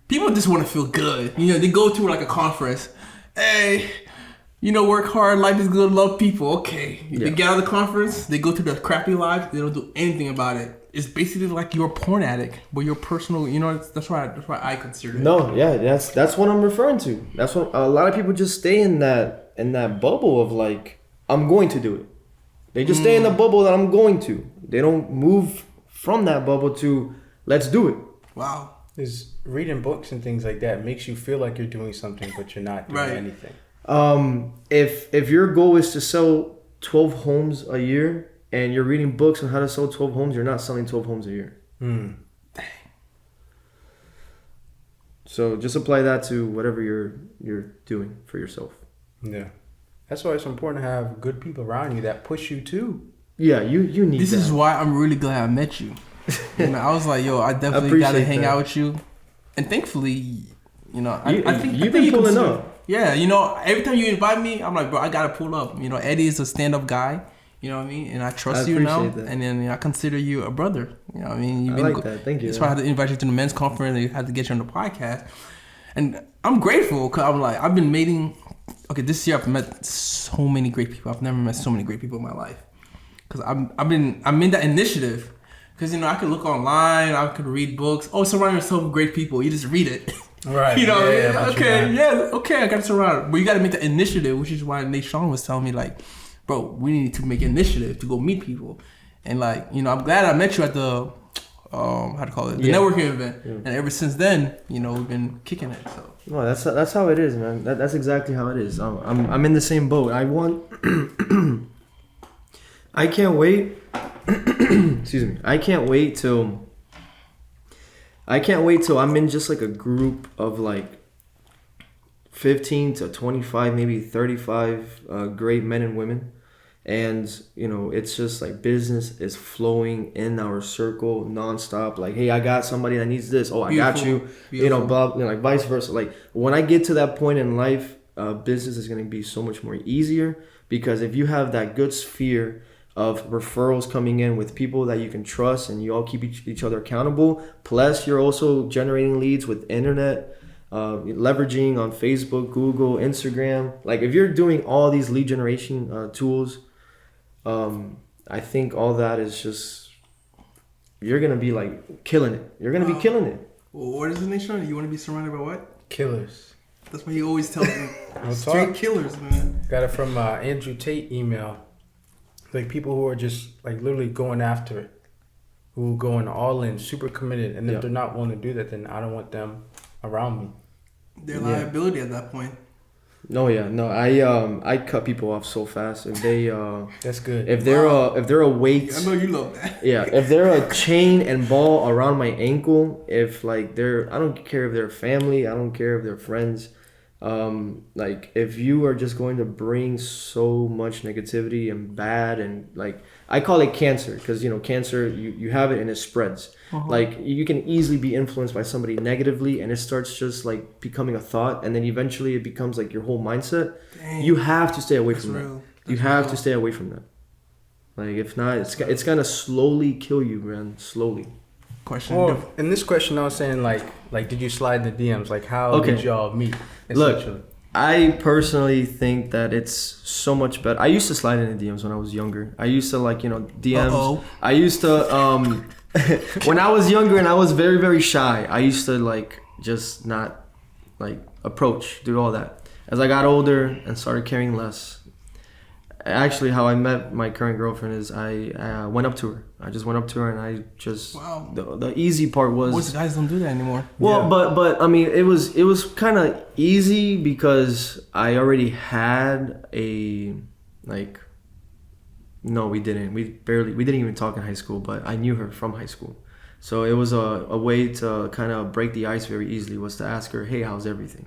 people just want to feel good. You know, they go to like a conference. Hey, you know, work hard, life is good, love people. Okay, they get out of the conference, they go to their crappy life. They don't do anything about it. It's basically like you're a porn addict, but you're personal. You know, that's why I consider it. No, yeah, that's what I'm referring to. That's what a lot of people just stay in that bubble of like, I'm going to do it. They just stay in the bubble that I'm going to. They don't move from that bubble to let's do it. Wow. Is reading books and things like that makes you feel like you're doing something, but you're not doing anything. If your goal is to sell 12 homes a year and you're reading books on how to sell 12 homes, you're not selling 12 homes a year. Dang. So just apply that to whatever you're doing for yourself. Yeah. That's why it's important to have good people around you that push you too. Yeah, you need This that. is why I'm really glad I met you. You know, I was like, yo, I definitely got to hang out with you. And thankfully, you know, I think you've been pulling up. Yeah, you know, every time you invite me, I'm like, bro, I got to pull up. You know, Eddie is a stand-up guy. You know what I mean? And I trust you now. That. And then I consider you a brother. You know what I mean? I like that. Thank you. That's why I had to invite you to the men's conference and I had to get you on the podcast. And I'm grateful because I'm like, I've been meeting... Okay, this year I've met so many great people. I've never met so many great people in my life. Because I'm in that initiative. Because, you know, I could look online. I could read books. Oh, surround yourself with great people. You just read it. Right. You know, yeah, okay, I got to surround. But you got to make the initiative, which is why Nate Sean was telling me, like, bro, we need to make initiative to go meet people. And, like, you know, I'm glad I met you at the, how to call it, the networking event. Yeah. And ever since then, you know, we've been kicking it. So. No, that's how it is, man. That's exactly how it is. I'm in the same boat. I can't wait. Excuse me. I can't wait till I'm in just like a group of like 15 to 25, maybe 35 great men and women. And, you know, it's just like business is flowing in our circle nonstop. Like, hey, I got somebody that needs this. Oh, I got you. Beautiful. You know, blah, you know, like vice versa. Like when I get to that point in life, business is going to be so much more easier because if you have that good sphere of referrals coming in with people that you can trust and you all keep each other accountable. Plus, you're also generating leads with internet, leveraging on Facebook, Google, Instagram. Like if you're doing all these lead generation tools, I think all that is just, you're going to be like killing it. You're going to be killing it. Well, what is the nation? You want to be surrounded by what? Killers. That's what he always tells me. Straight killers, man. Got it from Andrew Tate email. Like people who are just like literally going after it, who are going all in, super committed. And if they're not willing to do that, then I don't want them around me. They're liability at that point. No, I cut people off so fast. If they that's good. If they're a weight, I know you love that. Yeah, if they're a chain and ball around my ankle, if like I don't care if they're family, I don't care if they're friends. Like if you are just going to bring so much negativity and bad and like I call it cancer because you know cancer you have it and it spreads. Like you can easily be influenced by somebody negatively and it starts just like becoming a thought and then eventually it becomes like your whole mindset. Dang. You have to stay away from that. You have to stay away from that. Like if not, it's gonna slowly kill you, man. Slowly. Question. Well, in this question, I was saying like did you slide in the DMs? Like how did y'all meet? Look, I personally think that it's so much better. I used to slide into DMs when I was younger. I used to like, DMs. Uh-oh. I used to when I was younger and I was very, very shy, I used to like just not like approach, do all that. As I got older and started caring less, actually how I met my current girlfriend is I went up to her. I just went up to her and I just Wow. the easy part was Most guys don't do that anymore. well, Yeah. but I mean, it was kind of easy because I already had a like. No, we didn't. We didn't even talk in high school, but I knew her from high school, so it was a way to kind of break the ice very easily. Was to ask her, hey, how's everything?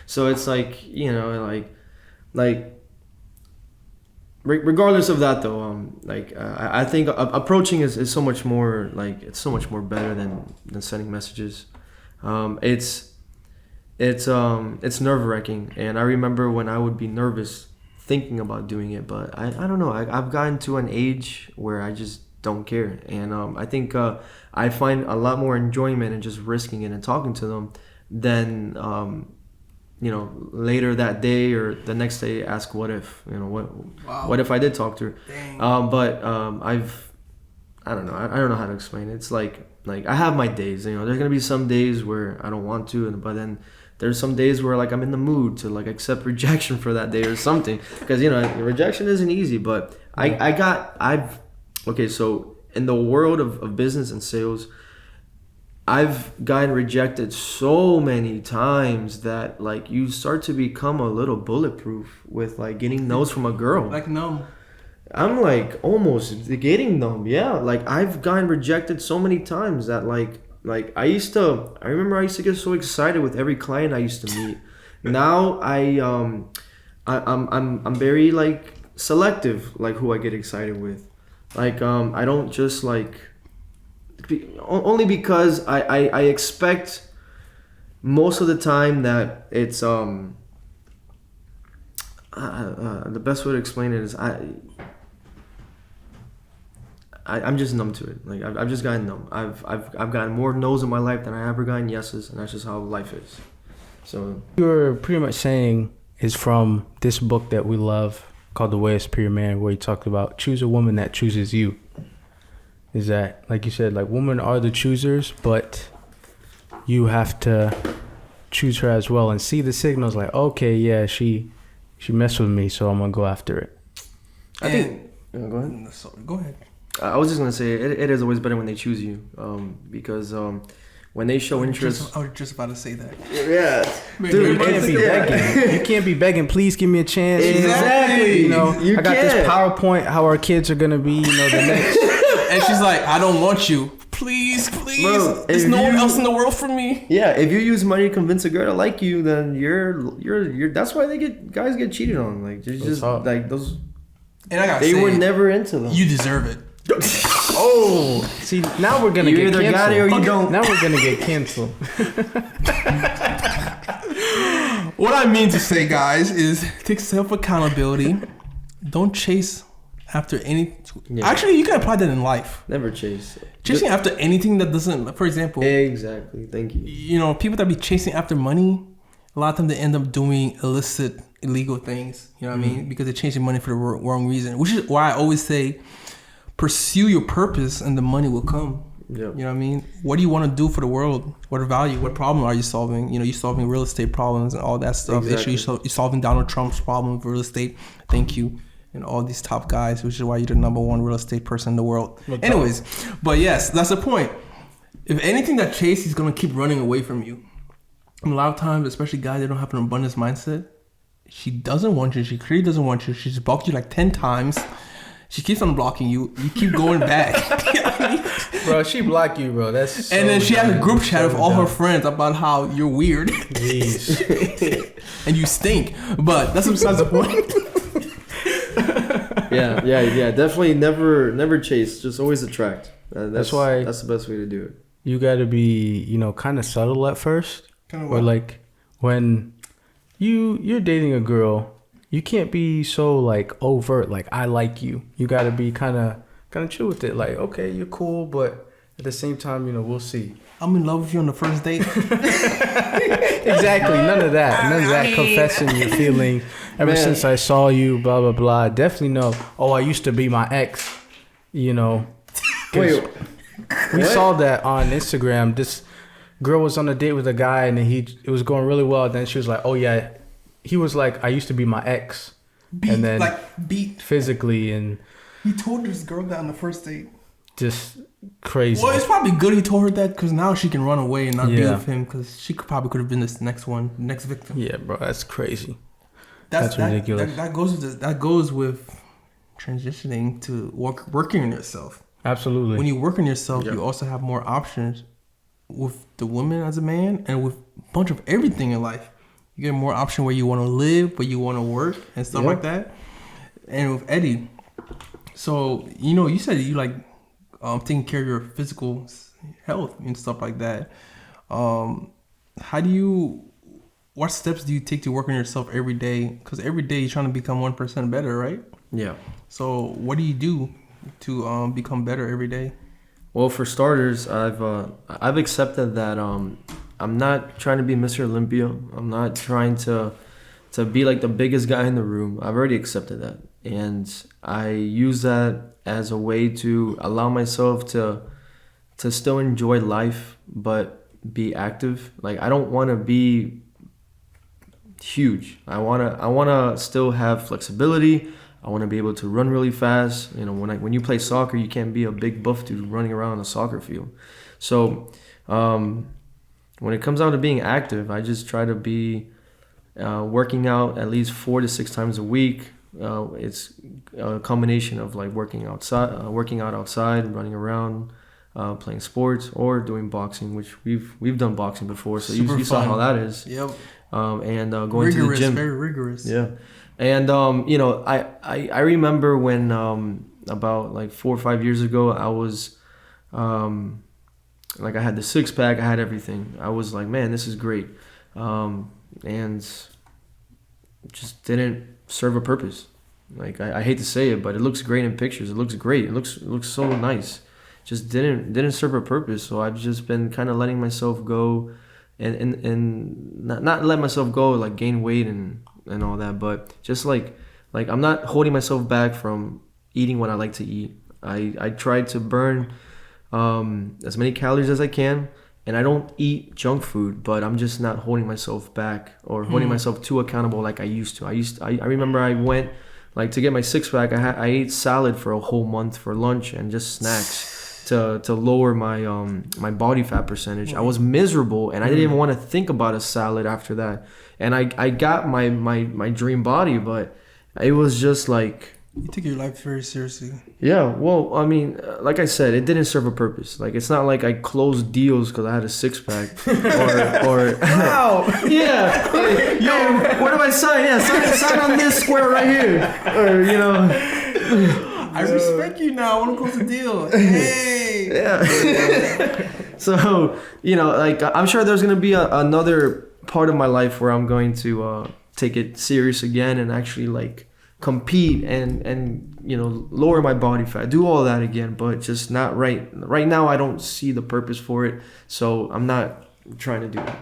So it's like regardless of that though, I think approaching is so much more like it's so much more better than sending messages. It's nerve wracking, and I remember when I would be nervous thinking about doing it, but I don't know. I've gotten to an age where I just don't care, and I think I find a lot more enjoyment in just risking it and talking to them than later that day or the next day ask what if what if I did talk to her. I don't know. I don't know how to explain it. It's like I have my days. There's gonna be some days where I don't want to, but then there's some days where like I'm in the mood to like accept rejection for that day or something, because rejection isn't easy. But so in the world of business and sales, I've gotten rejected so many times that like you start to become a little bulletproof with like getting no's from a girl. Like numb. I'm like almost getting numb. Yeah, like I've gotten rejected so many times that like I remember I used to get so excited with every client I used to meet. Now I'm very like selective like who I get excited with. Like I don't just like only because I expect most of the time that it's the best way to explain it is I'm just numb to it. Like I've just gotten numb. I've gotten more no's in my life than I ever gotten yeses, and that's just how life is. So You're pretty much saying is from this book that we love called The Way of Superior Man, where he talked about choose a woman that chooses you. Is that, like you said, like women are the choosers, but you have to choose her as well and see the signals like, okay, yeah, she messed with me, so I'm gonna go after it. I think go ahead. Sorry, go ahead. I was just gonna say it is always better when they choose you, because when they show interest. I was just about to say that. Yeah, Dude, you can't be begging. You can't be begging. Please give me a chance. Exactly. I got this PowerPoint how our kids are gonna be. The next. And she's like, I don't want you. Please. Bro, There's no one else in the world for me. Yeah, if you use money to convince a girl to like you, then you're. That's why guys get cheated on. Like just like those. And I gotta they say, were never into them. You deserve it. Oh, see, now we're gonna You get either canceled. got it or you don't. Now we're gonna get canceled. What I mean to say, guys, is take self accountability. Don't chase after any. Yeah. Actually, you can apply that in life. Never chase. Chasing after anything that doesn't. For example, Exactly. Thank you. People that be chasing after money, a lot of them they end up doing illegal things. You know what I mean? Because they're chasing money for the wrong reason. Which is why I always say, pursue your purpose, and the money will come. Yeah. You know what I mean? What do you want to do for the world? What value? What problem are you solving? You're solving real estate problems and all that stuff. Exactly. You're solving Donald Trump's problem with real estate. Thank you. And all these top guys, which is why you're the number one real estate person in the world. Anyways, but yes, that's the point. If anything that chases is going to keep running away from you. And a lot of times, especially guys that don't have an abundance mindset, she doesn't want you. She clearly doesn't want you. She's blocked you like 10 times. She keeps unblocking you. You keep going back. You know what I mean? Bro, she blocked you, bro. That's And then she has a group chat with all her friends about how you're weird. Jeez. And you stink. But that's besides the point. Yeah. Definitely never chase. Just always attract. That's why that's the best way to do it. You got to be, kind of subtle at first. Kind of or like when you're dating a girl, you can't be so like overt. Like I like you. You got to be kind of chill with it. Like okay, you're cool, but at the same time, we'll see. I'm in love with you on the first date. Exactly. None of that. None of that confessing your feeling. Ever since I saw you, blah, blah, blah. Definitely know. Oh, I used to be my ex. Wait. We saw that on Instagram. This girl was on a date with a guy, and it was going really well. Then she was like, "Oh yeah," he was like, "I used to be my ex," and then beat physically, and he told this girl that on the first date. Just crazy. Well, it's probably good he told her that because now she can run away and not be with him because she probably could have been this next victim. Yeah, bro, that's crazy. That's ridiculous. That goes with transitioning to working on yourself. Absolutely. When you work on yourself, you also have more options with the woman as a man and with a bunch of everything in life. You get more option where you want to live, where you want to work and stuff like that. And with Eddie, so, you said you like taking care of your physical health and stuff like that. What steps do you take to work on yourself every day? Because every day you're trying to become 1% better, right? Yeah. So what do you do to become better every day? Well, for starters, I've accepted that I'm not trying to be Mr. Olympia. I'm not trying to be like the biggest guy in the room. I've already accepted that, and I use that as a way to allow myself to still enjoy life, but be active. Like, I don't want to be huge. I wanna still have flexibility. I want to be able to run really fast. When you play soccer, you can't be a big buff dude running around a soccer field. So when it comes down to being active, I just try to be working out at least 4 to 6 times a week. It's a combination of like working out outside, running around, playing sports, or doing boxing, which we've done boxing before. So you saw how that is. Yep. And going to the gym. Very rigorous. Yeah. And I remember when about like 4 or 5 years ago, I was I had the 6-pack, I had everything. I was like, man, this is great, and just didn't serve a purpose. Like, I hate to say it, but it looks great in pictures. It looks great. It looks so nice. Just didn't serve a purpose. So I've just been kind of letting myself go, and not let myself go, like gain weight and all that, but just like I'm not holding myself back from eating what I like to eat. I try to burn as many calories as I can, and I don't eat junk food, but I'm just not holding myself back or holding myself too accountable like I used to. I remember I went like to get my 6-pack. I ate salad for a whole month for lunch and just snacks to lower my body fat percentage. I was miserable, and I didn't even want to think about a salad after that. And I got my dream body, but it was just like... You take your life very seriously. Yeah, well, I mean, like I said, it didn't serve a purpose. Like, it's not like I closed deals because I had a 6-pack or wow, yeah, like, yo, where do I sign? Yeah, sign on this square right here, or I respect you now. I want to close the deal. Hey. Yeah. So like, I'm sure there's gonna be another part of my life where I'm going to take it serious again and actually like compete and lower my body fat, do all that again, but just not right now. I don't see the purpose for it, so I'm not trying to do it.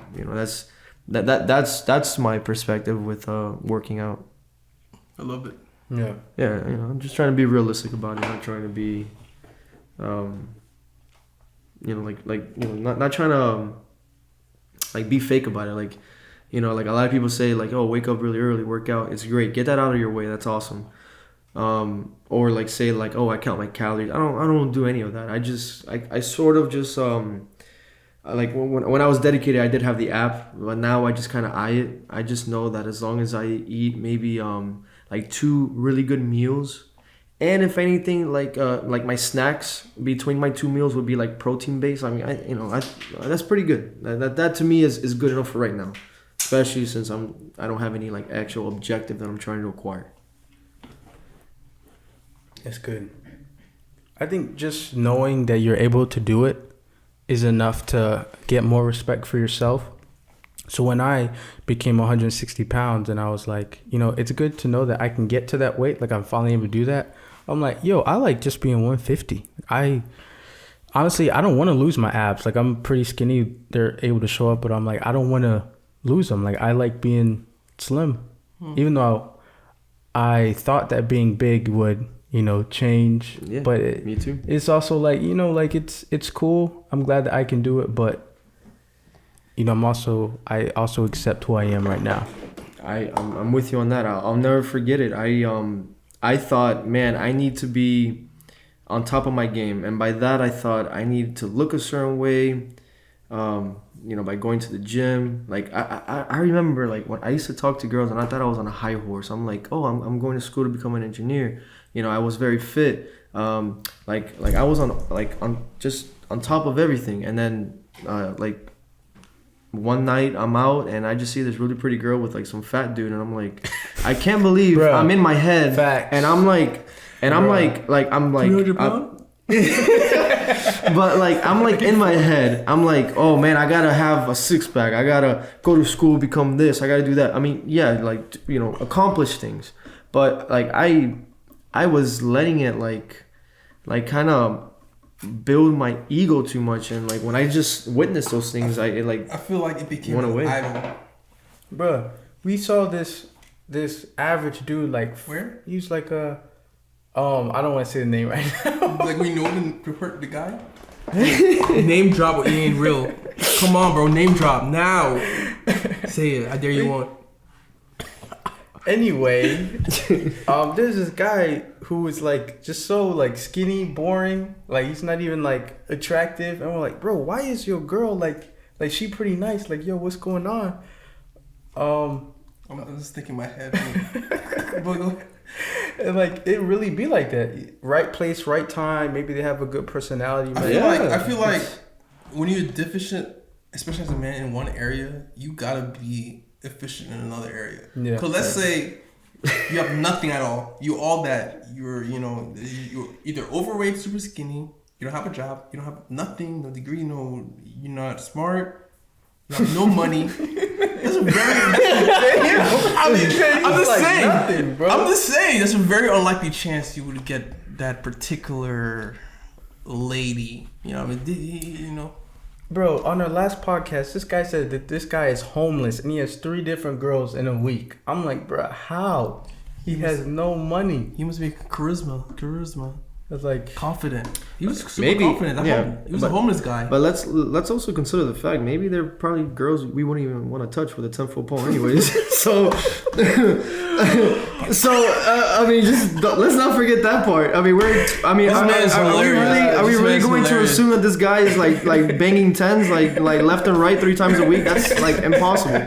That's my perspective with working out. I love it. Yeah, I'm just trying to be realistic about it, not trying to be not trying to like be fake about it. Like, like a lot of people say, like, oh, wake up really early, work out. It's great. Get that out of your way. That's awesome. Or like say like, oh, I count my calories. I don't do any of that. I sort of just like when I was dedicated, I did have the app, but now I just kind of eye it. I just know that as long as I eat maybe like 2 really good meals, and if anything, like my snacks between my 2 meals would be like protein based. I mean, that's pretty good. That to me is good enough for right now. Especially since I don't have any like actual objective that I'm trying to acquire. That's good. I think just knowing that you're able to do it is enough to get more respect for yourself. So when I became 160 pounds and I was like, it's good to know that I can get to that weight. Like, I'm finally able to do that. I'm like, yo, I like just being 150. I honestly, I don't want to lose my abs. Like, I'm pretty skinny. They're able to show up, but I'm like, I don't want to lose them. Like, I like being slim. Even though I thought that being big would, change. Yeah, but me too. It's also like, like it's cool. I'm glad that I can do it, but I also accept who I am right now. I'm with you on that. I'll never forget it. I thought, man, I need to be on top of my game, and by that I thought I need to look a certain way. By going to the gym. Like I remember like when I used to talk to girls and I thought I was on a high horse. I'm like, oh, I'm going to school to become an engineer. I was very fit. Like I was on just on top of everything. And then like one night I'm out and I just see this really pretty girl with like some fat dude, and I'm like, I can't believe Bro, I'm in my head. facts. And I'm like, I'm like 300 pounds? But like I'm like in my head, I'm like, oh man, I gotta have a six pack. I gotta go to school, become this. I gotta do that. I mean, yeah, like accomplish things. But like I was letting it like kind of build my ego too much, and like when I just witnessed those things, I feel like it became went away. an idol. Bruh, we saw this average dude like Where? He was like a I don't want to say the name right now. Like we know the guy. Name drop or it ain't real. Come on, bro. Name drop now. Say it. I dare you want. Anyway, there's this guy who is like just so like skinny, boring. Like he's not even like attractive, and we're like, bro, why is your girl like she pretty nice? Like, yo, what's going on? I'm just thinking in my head. But go ahead. And like it really be like that. Right place, right time. Maybe they have a good personality. I feel like when you're deficient, especially as a man in one area, you gotta be efficient in another area. Yeah. Cause let's say you have nothing at all. You all that. You're either overweight, super skinny. You don't have a job. You don't have nothing, no degree. You're not smart. You have no money. That's a very. I'm just saying. That's a very unlikely chance you would get that particular lady. Bro, on our last podcast, this guy said that this guy is homeless and he has 3 different girls in a week. I'm like, bro, how? He has no money. He must be charisma. It's like confident. He was super Maybe, confident. He was a homeless guy. But let's also consider the fact maybe they're probably girls we wouldn't even want to touch with a 10-foot pole anyways. So I mean, just let's not forget that part. I mean, are we really going to assume that this guy is like banging tens like left and right 3 times a week? That's like impossible.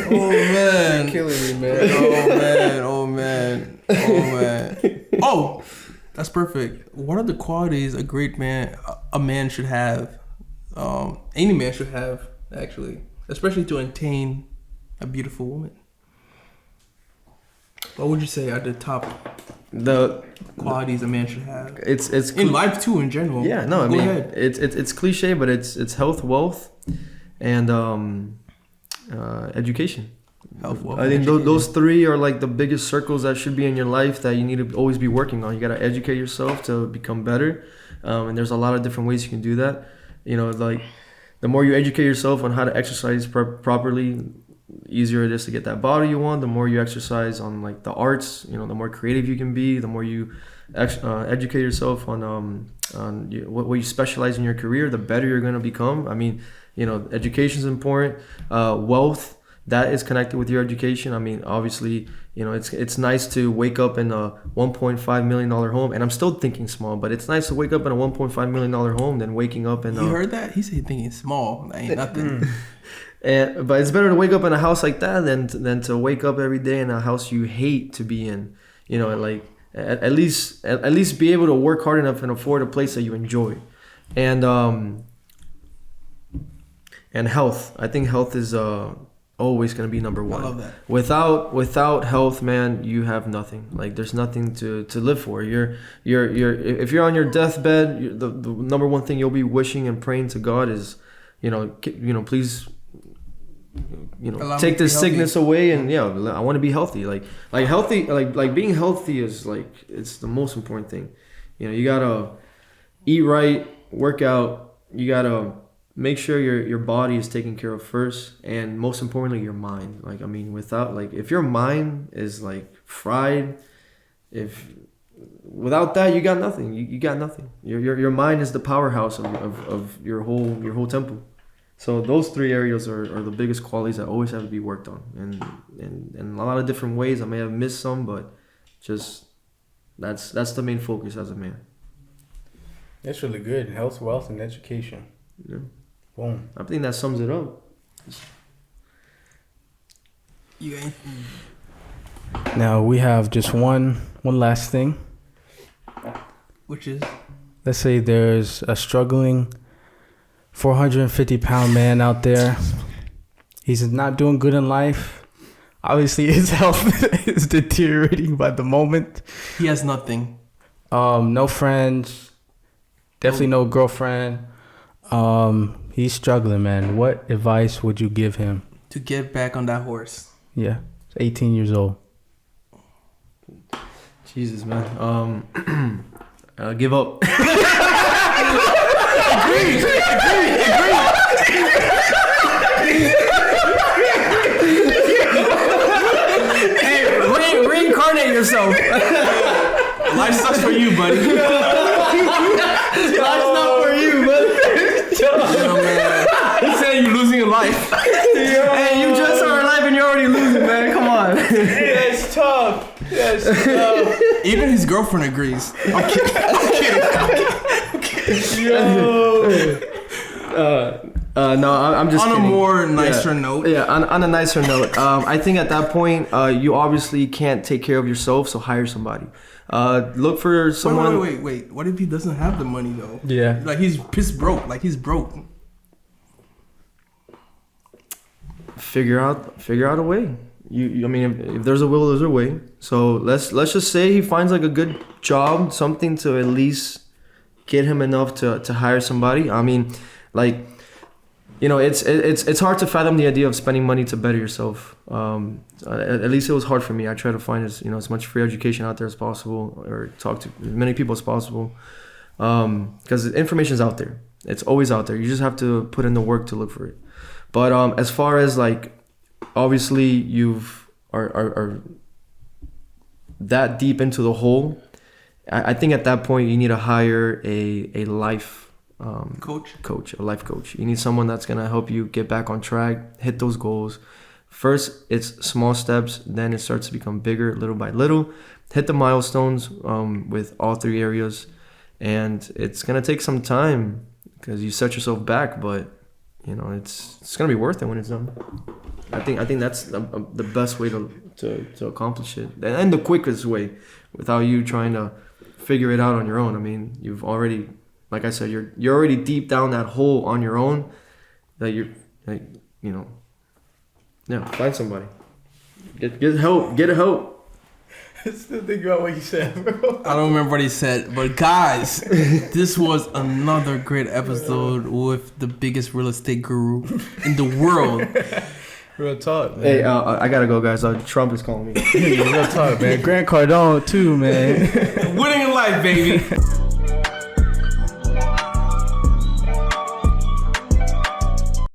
Oh man, you're killing me, man. Oh man. Oh, that's perfect. What are the qualities a great man, a man should have? Any man should have, actually, especially to attain a beautiful woman. What would you say are the top qualities a man should have? It's in life too, in general. Yeah, no, I Go mean ahead. it's cliche, but it's health, wealth, and education. Health, wealth, I think those 3 are like the biggest circles that should be in your life that you need to always be working on. You got to educate yourself to become better, and there's a lot of different ways you can do that. Like the more you educate yourself on how to exercise properly, easier it is to get that body you want. The more you exercise on like the arts, the more creative you can be. The more you educate yourself on what you specialize in your career, the better you're gonna become. I mean, education is important. Wealth, that is connected with your education. I mean, obviously, it's nice to wake up in a $1.5 million home, and I'm still thinking small, but it's nice to wake up in a $1.5 million home than waking up in You heard that? He said thinking small. That ain't nothing. But it's better to wake up in a house like that than to wake up every day in a house you hate to be in. And like at least be able to work hard enough and afford a place that you enjoy. And health. I think health is always going to be number 1. I love that. Without health, man, you have nothing. Like there's nothing to live for. You're if you're on your deathbed, the number 1 thing you'll be wishing and praying to God is, please, take this sickness away, and I want to be healthy. Like healthy, like being healthy is like it's the most important thing. You gotta eat right, work out. You gotta make sure your body is taken care of first, and most importantly, your mind. Like, I mean, without, like, if your mind is like fried, without that, you got nothing. You got nothing. Your mind is the powerhouse of your whole temple. So those three areas are the biggest qualities that always have to be worked on, and in a lot of different ways. I may have missed some, but just that's the main focus as a man. That's really good. Health, wealth, and education. Yeah. Boom. I think that sums it up. You ain't. Now we have just one last thing. Which is? Let's say there's a struggling 450-pound man out there. He's not doing good in life. Obviously, his health is deteriorating by the moment. He has nothing. No friends. Definitely no girlfriend. He's struggling, man. What advice would you give him? To get back on that horse. Yeah, 18 years old. Jesus, man. Give up. Agree. Hey, reincarnate yourself. Life sucks for you, buddy. Life's not for you, buddy. Man. He's saying you're losing your life. Hey, you just started life and you're already losing, man. Come on. That's tough. That's tough. Even his girlfriend agrees. I'm kidding. No, I'm just on kidding. A more nicer note. Yeah, on a nicer note. I think at that point, you obviously can't take care of yourself, so hire somebody. Look for someone. Wait. What if he doesn't have the money though? Yeah. Like he's piss broke. Like he's broke. Figure out a way. I mean, if there's a will, there's a way. So let's just say he finds like a good job, something to at least get him enough to hire somebody. I mean, like, you know, it's hard to fathom the idea of spending money to better yourself. At least it was hard for me. I try to find as much free education out there as possible, or talk to as many people as possible, because information is out there. It's always out there. You just have to put in the work to look for it. But as far as like, obviously you've are that deep into the hole. I think at that point you need to hire a life coach, a life coach. You need someone that's gonna help you get back on track, hit those goals. First, it's small steps. Then it starts to become bigger, little by little. Hit the milestones with all three areas, and it's gonna take some time because you set yourself back. But you know, it's gonna be worth it when it's done. I think that's the best way to accomplish it, and the quickest way, without you trying to figure it out on your own. I mean, you've already, like I said, you're already deep down that hole on your own. That you're like, you know, yeah. Find somebody. Get help. Get help. Still think about what you said, bro. I don't remember what he said, but guys, this was another great episode with the biggest real estate guru in the world. Real talk, man. Hey, I gotta go, guys. Trump is calling me. Real talk, man. Grant Cardone too, man. Winning in life, baby.